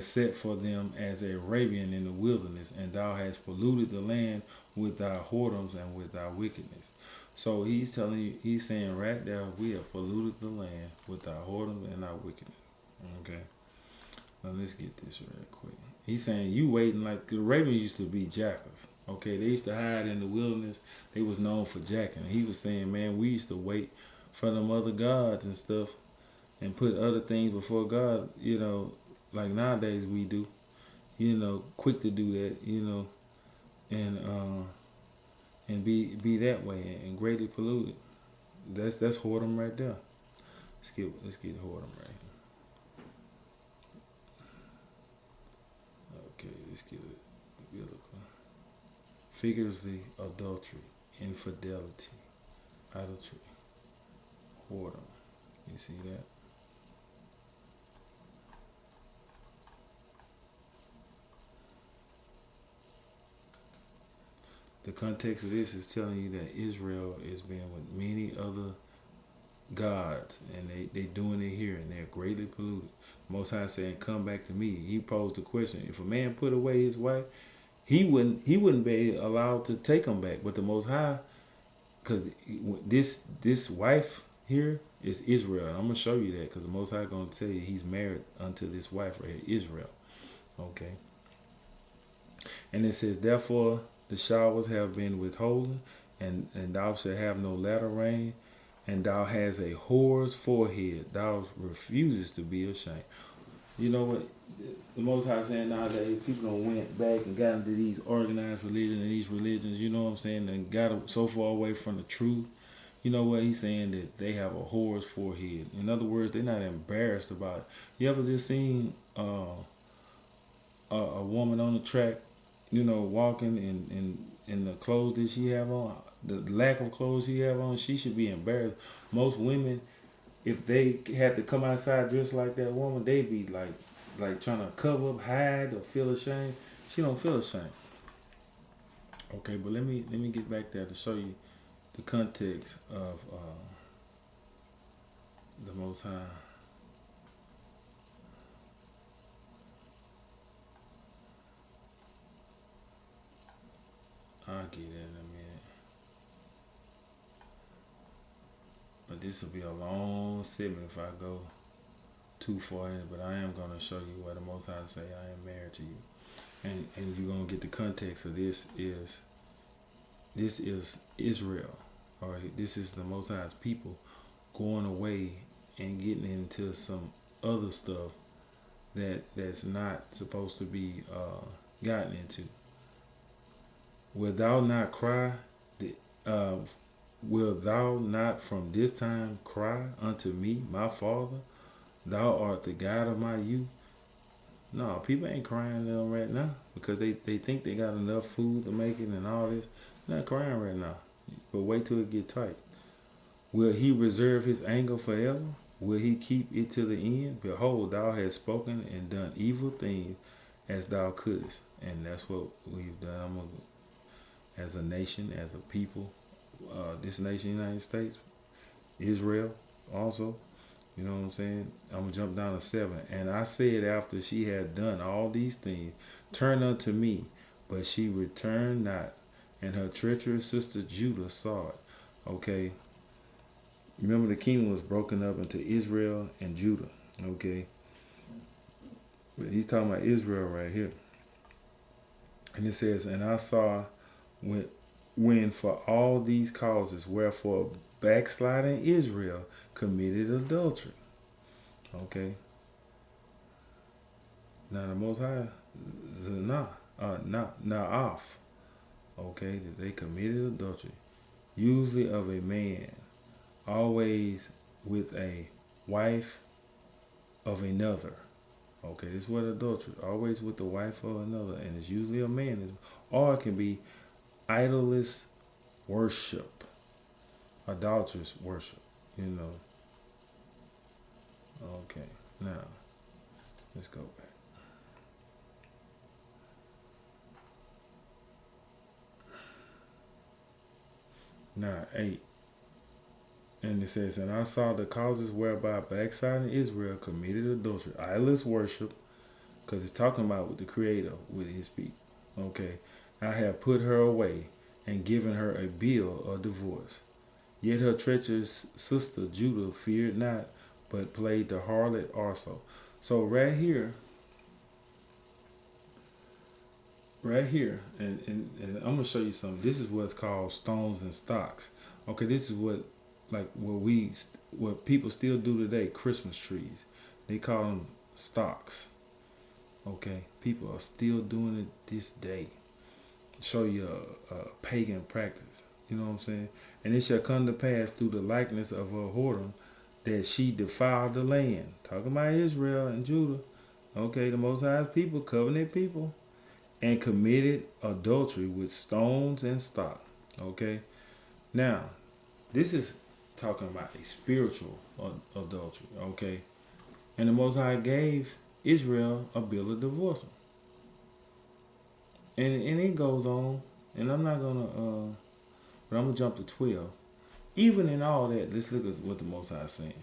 Speaker 1: set for them as a Arabian in the wilderness, and thou hast polluted the land with thy whoredoms and with thy wickedness. So he's telling you, he's saying right there, we have polluted the land with our whoredoms and our wickedness. Okay. Now let's get this real quick. He's saying you waiting like the Arabians used to be jackals. Okay, they used to hide in the wilderness. They was known for jacking. He was saying, man, we used to wait for them other gods and stuff and put other things before God, like nowadays we do, quick to do that, and be that way and greatly polluted. That's whoredom right there. Let's get whoredom right here. Okay, let's get it biblical. Figuratively, adultery, infidelity, idolatry, whoredom. You see that? The context of this is telling you that Israel is being with many other gods, and they doing it here, and they're greatly polluted. Most High saying, "Come back to me." He posed the question: if a man put away his wife, he wouldn't be allowed to take him back. But the Most High, because this wife here is Israel. And I'm gonna show you that because the Most High gonna tell you he's married unto this wife right here, Israel. Okay. And it says, therefore, the showers have been withholden, and thou shalt have no latter rain, and thou hast a whore's forehead. Thou refuses to be ashamed. You know what? The Most High saying nowadays, people don't went back and got into these organized religions and these religions, you know what I'm saying, and got so far away from the truth. You know what? He's saying that they have a whore's forehead. In other words, they're not embarrassed about it. You ever just seen a woman on the track, walking in the clothes that she have on, the lack of clothes she have on? She should be embarrassed. Most women, if they had to come outside dressed like that woman, they'd be like trying to cover up, hide, or feel ashamed. She don't feel ashamed. Okay, but let me get back there to show you the context of the Most High. I'll get it in a minute. But this will be a long segment if I go too far in it. But I am going to show you where the Most High say I am married to you. And you're going to get the context of this is Israel. Or this is the Most High's people going away and getting into some other stuff that's not supposed to be gotten into. Will thou not cry? Will thou not from this time cry unto me, my Father? Thou art the God of my youth. No, people ain't crying to them right now because they think they got enough food to make it and all this. They're not crying right now. But wait till it get tight. Will he reserve his anger forever? Will he keep it to the end? Behold, thou hast spoken and done evil things as thou couldest. And that's what we've done. As a nation, as a people, this nation, United States, Israel also, you know what I'm saying? I'm going to jump down to 7. And I said after she had done all these things, turn unto me, but she returned not, and her treacherous sister Judah saw it. Okay. Remember, the kingdom was broken up into Israel and Judah. Okay. But he's talking about Israel right here. And it says, and I saw when for all these causes, wherefore backsliding Israel committed adultery. Okay. Now the Most High, Naaf. Okay, that they committed adultery. usually of a man, always with a wife of another. Okay, this is what adultery, always with the wife of another, and it's usually a man, or it can be idolous worship, idolatrous worship, you know. Okay, now, let's go back. Now, 8. And it says, and I saw the causes whereby backsliding Israel committed adultery, idolous worship, because it's talking about with the Creator, with his people. Okay. I have put her away and given her a bill of divorce. Yet her treacherous sister Judah feared not, but played the harlot also. So right here, and I'm going to show you something. This is what's called stones and stocks. Okay, this is what people still do today, Christmas trees. They call them stocks. Okay, people are still doing it this day. Show you a pagan practice. You know what I'm saying? And it shall come to pass through the likeness of her whoredom that she defiled the land. Talking about Israel and Judah. Okay, the Most High's people, covenant people, and committed adultery with stones and stock. Okay, now this is talking about a spiritual adultery. Okay, and the Most High gave Israel a bill of divorcement. And it goes on, and I'm not gonna but I'm gonna jump to 12. Even in all that, let's look at what the Most High is saying.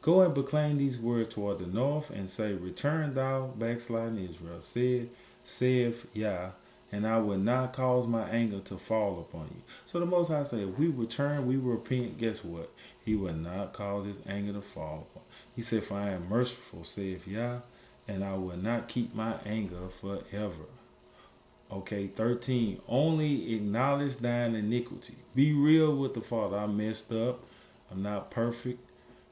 Speaker 1: Go and proclaim these words toward the north, and say, Return thou backsliding Israel, saith Yah, and I will not cause my anger to fall upon you. So the Most High said, if we return, we repent, guess what? He will not cause his anger to fall upon. He said, for I am merciful, saith Yah, and I will not keep my anger forever. Okay, 13. Only acknowledge thine iniquity. Be real with the Father. I messed up. I'm not perfect.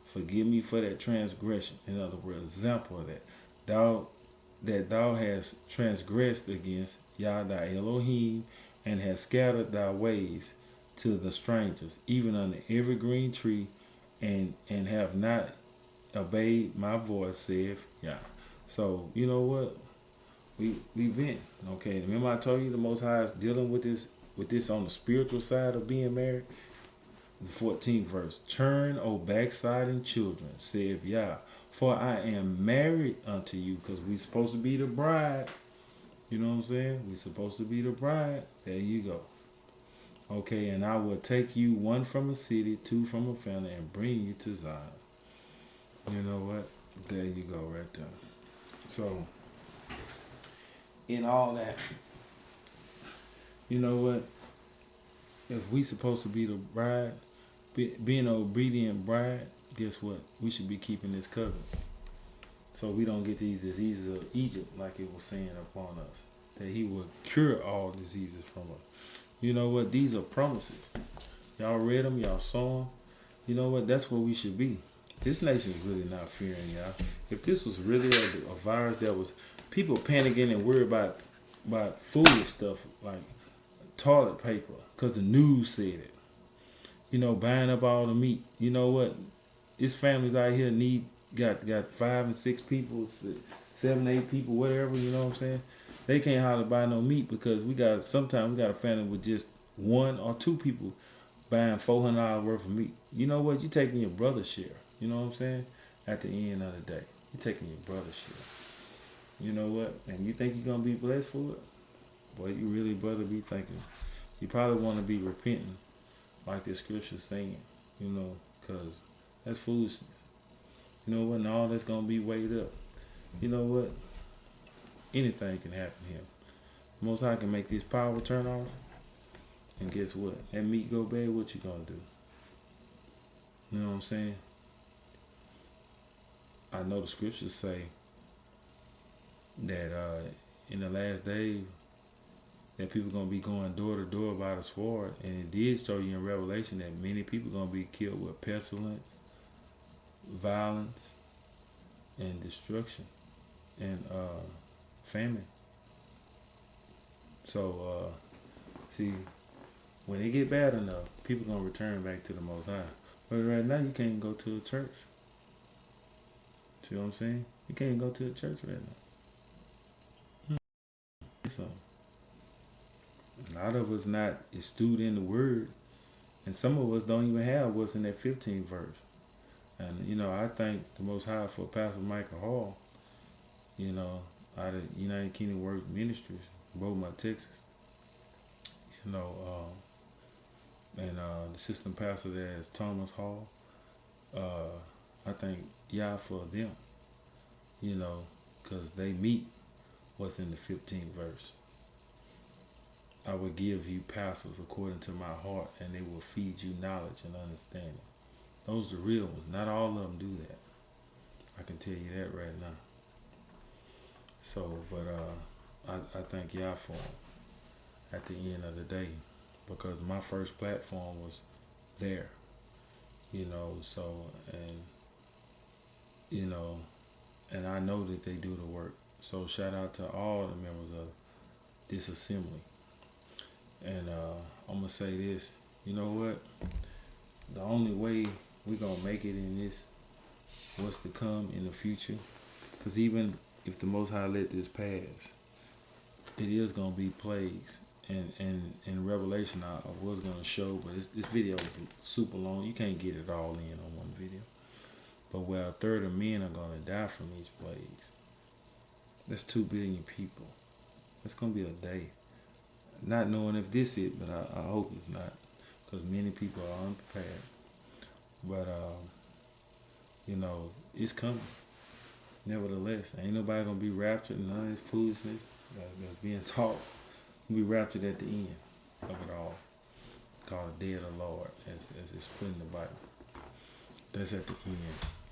Speaker 1: Forgive me for that transgression. In other words, example of that. Thou hast transgressed against Yah thy Elohim, and hast scattered thy ways to the strangers, even under every green tree, and have not obeyed my voice, saith Yah. So, you know what? We've been, okay. Remember I told you the Most High is dealing with this on the spiritual side of being married. The 14th verse. Turn, O backsliding children, saith Yah, for I am married unto you, because we supposed to be the bride. You know what I'm saying? We supposed to be the bride. There you go. Okay, and I will take you, one from a city, two from a family, and bring you to Zion. You know what? There you go right there. So in all that, you know what? If we supposed to be the bride, being an obedient bride, guess what? We should be keeping this covenant, so we don't get these diseases of Egypt, like it was saying upon us, that he will cure all diseases from us. You know what? These are promises. Y'all read them, y'all saw them. You know what? That's where we should be. This nation is really not fearing y'all. If this was really a virus that was people panicking and worried about foolish stuff like toilet paper, because the news said it. You know, buying up all the meat. You know what? These families out here got 5 and 6 people, 7, 8 people, whatever. You know what I'm saying? They can't hardly buy no meat because sometimes we got a family with just 1 or 2 people buying $400 worth of meat. You know what? You're taking your brother's share. You know what I'm saying? At the end of the day, you're taking your brother's share. You know what? And you think you're gonna be blessed for it? Boy, you really better be thinking. You probably want to be repenting, like the scripture's saying. You know, because that's foolishness. You know what? And all that's gonna be weighed up. You know what? Anything can happen here. Most High can make this power turn off, and guess what? That meat go bad. What you gonna do? You know what I'm saying? I know the scriptures say that in the last days that people gonna be going door to door by the sword, and it did show you in Revelation that many people gonna be killed with pestilence, violence, and destruction, and famine. So see, when it get bad enough, people gonna return back to the Most High. But right now, you can't go to a church. See what I'm saying? You can't go to a church right now. So, a lot of us not astute in the word, and some of us don't even have what's in that 15th verse. And I thank the Most High for Pastor Michael Hall. Out of United Kingdom Work Ministries, Beaumont, Texas. And the assistant pastor there is Thomas Hall. I thank Yah for them, because they meet what's in the 15th verse. I will give you pastors according to my heart, and they will feed you knowledge and understanding. Those are the real ones. Not all of them do that. I can tell you that right now. So, but I thank y'all for them at the end of the day, because my first platform was there, so, and I know that they do the work. So shout out to all the members of this assembly. And I'm going to say this, you know what? The only way we're going to make it in this, what's to come in the future, because even if the Most High let this pass, it is going to be plagues. And in Revelation, I was going to show, but this video is super long. You can't get it all in on one video. But where a third of men are going to die from these plagues, that's 2 billion people. That's going to be a day. Not knowing if this is it, but I hope it's not, because many people are unprepared. But, it's coming. Nevertheless, ain't nobody going to be raptured. None of this foolishness that's being taught. We'll be raptured at the end of it all. Called the day of the Lord, as it's put in the Bible. That's at the end.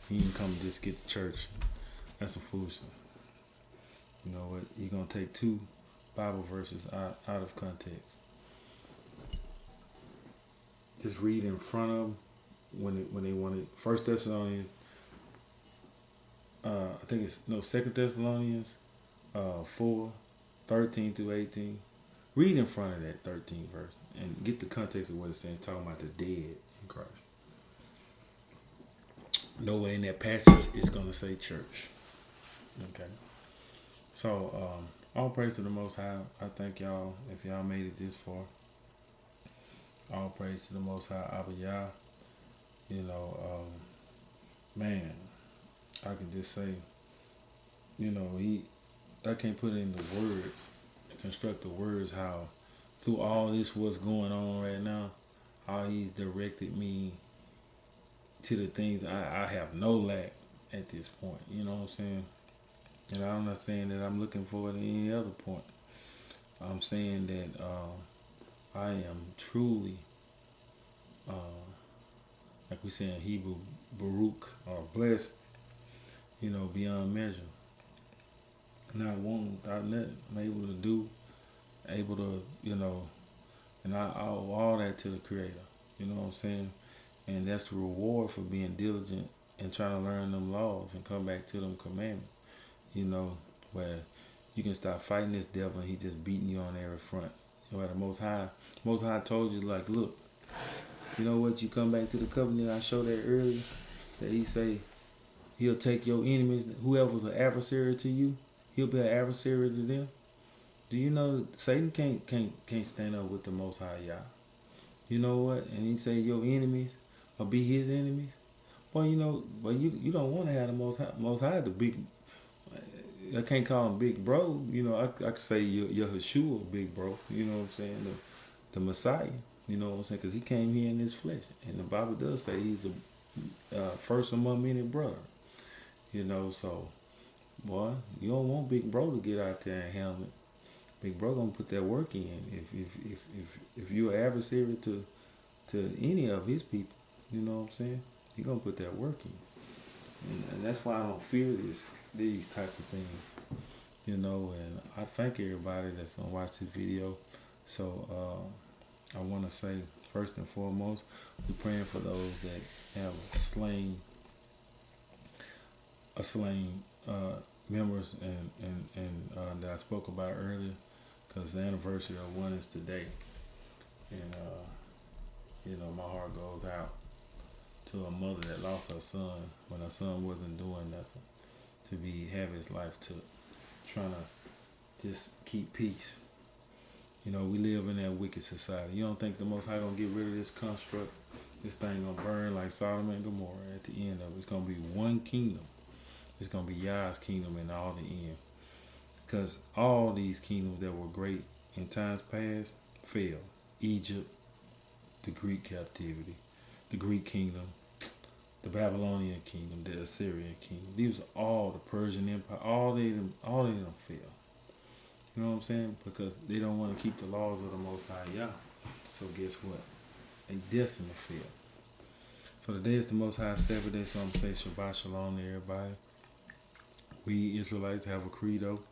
Speaker 1: He didn't come to just get the church. That's some foolishness. You know what? You're going to take 2 Bible verses out of context. Just read in front of them when they wanted. 1 Thessalonians, I think it's 2 Thessalonians 4, 13 through 18. Read in front of that 13th verse and get the context of what it's saying. It's talking about the dead in Christ. Nowhere in that passage it's going to say church. Okay. So, all praise to the Most High. I thank y'all if y'all made it this far. All praise to the Most High, Abba Yah. Man, I can just say, I can't put it in the words, construct the words, how through all this what's going on right now, how he's directed me to the things I have no lack at this point. You know what I'm saying? And I'm not saying that I'm looking forward to any other point. I'm saying that I am truly, like we say in Hebrew, Baruch, or blessed, beyond measure. Not one without nothing. I'm able to do, able to, and I owe all that to the Creator. You know what I'm saying? And that's the reward for being diligent and trying to learn them laws and come back to them commandments. Where you can start fighting this devil and he just beating you on every front. Where the Most High told you, like, look, you know what? You come back to the covenant I showed that earlier, that he say he'll take your enemies, whoever's an adversary to you, he'll be an adversary to them. Do you know that Satan can't stand up with the Most High Yah? You know what? And he say your enemies will be his enemies. Well, but you don't want to have the Most High, the big. I can't call him big bro. I could say your Yeshua big bro. You know what I'm saying? The Messiah. You know what I'm saying? Because he came here in this flesh, and the Bible does say he's a first among many brother. So boy, you don't want big bro to get out there and handle it. Big bro gonna put that work in. If you're an adversary to any of his people, you know what I'm saying? He gonna put that work in, and that's why I don't fear these type of things, And I thank everybody that's gonna watch this video. So I want to say first and foremost, we're praying for those that have slain members and that I spoke about earlier, because the anniversary of one is today. And my heart goes out to a mother that lost her son when her son wasn't doing nothing, to have his life took, trying to just keep peace. We live in that wicked society. You don't think the Most High gonna get rid of this construct? This thing gonna burn like Sodom and Gomorrah at the end of it. It's gonna be one kingdom. It's gonna be Yah's kingdom in all the end. Because all these kingdoms that were great in times past fell. Egypt, the Greek captivity, the Greek kingdom, the Babylonian kingdom, the Assyrian kingdom. These are all the Persian Empire. All of them fell. You know what I'm saying? Because they don't want to keep the laws of the Most High Yah. So guess what? They destined to fail. So today is the Most High Sabbath day, so I'm going to say Shabbat Shalom to everybody. We Israelites have a credo.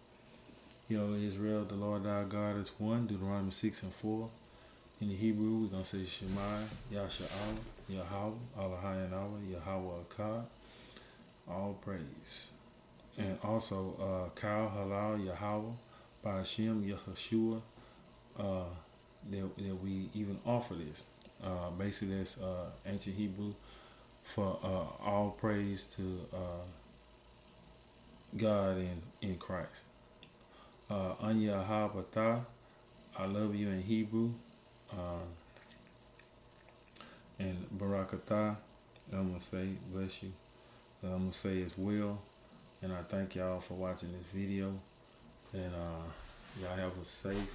Speaker 1: Israel, the Lord our God is one. Deuteronomy 6:4. In the Hebrew, we're going to say Shema, Yasha'Allah, Yahweh, Allahayanawa, Yahweh Akkad. All praise. And also, Kal Halal Yahweh, Ba'ashem Yahushua, that we even offer this. Basically, that's ancient Hebrew for all praise to God in Christ. Anya Habata, I love you in Hebrew. And Barakatah, I'm going to say, bless you. I'm going to say as well. And I thank y'all for watching this video. And y'all have a safe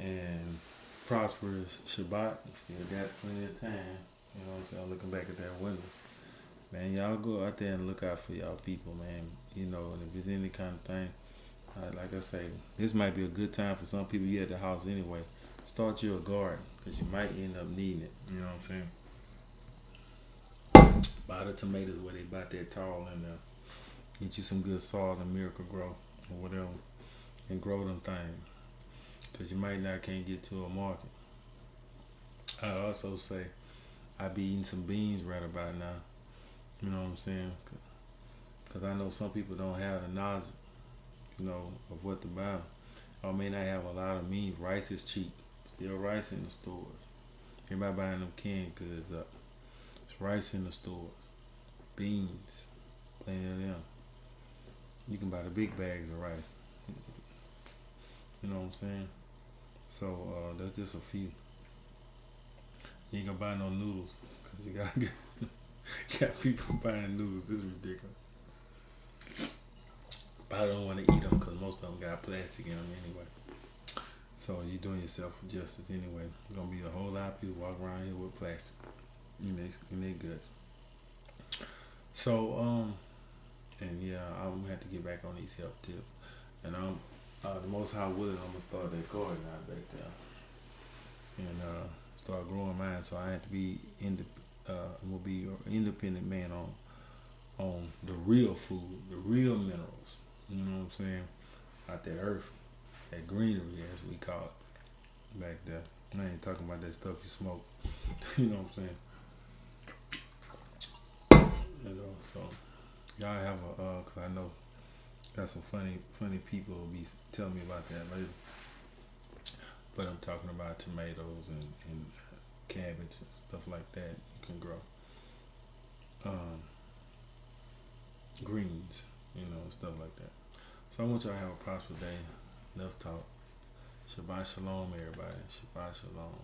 Speaker 1: and prosperous Shabbat. You still got plenty of time. You know what I'm saying? Looking back at that window. Man, y'all go out there and look out for y'all people, man. And if there's any kind of thing, like I say, this might be a good time for some people. You at the house anyway. Start you a garden, because you might end up needing it. You know what I'm saying? Buy the tomatoes where they about that tall in there. Get you some good soil and Miracle Grow or whatever, and grow them things. Because you might not can't get to a market. I also say I be eating some beans right about now. You know what I'm saying? Because I know some people don't have the knowledge, of what to buy. Or may not have a lot of means. Rice is cheap. Still rice in the stores. Everybody buying them canned goods up. It's rice in the stores. Beans. Plenty of them. You can buy the big bags of rice. You know what I'm saying? So that's just a few. You ain't gonna buy no noodles. Because you got people buying noodles. It's ridiculous. But I don't want to eat them because most of them got plastic in them anyway. So you're doing yourself justice anyway. There's going to be a whole lot of people walking around here with plastic in their guts. So, and yeah, I'm going to have to get back on these health tips. And the Most High willing, I'm going to start that garden out back there. And start growing mine. So I have to be I'm going to be an independent man on the real food, the real minerals. You know what I'm saying? Out that earth, that greenery, as we call it, back there. I ain't talking about that stuff you smoke. You know what I'm saying? So y'all have cause I know got some funny people will be telling me about that later. But I'm talking about tomatoes and cabbage and stuff like that you can grow. Greens, stuff like that. So I want y'all to have a prosperous day. Enough talk. Shabbat Shalom, everybody. Shabbat Shalom.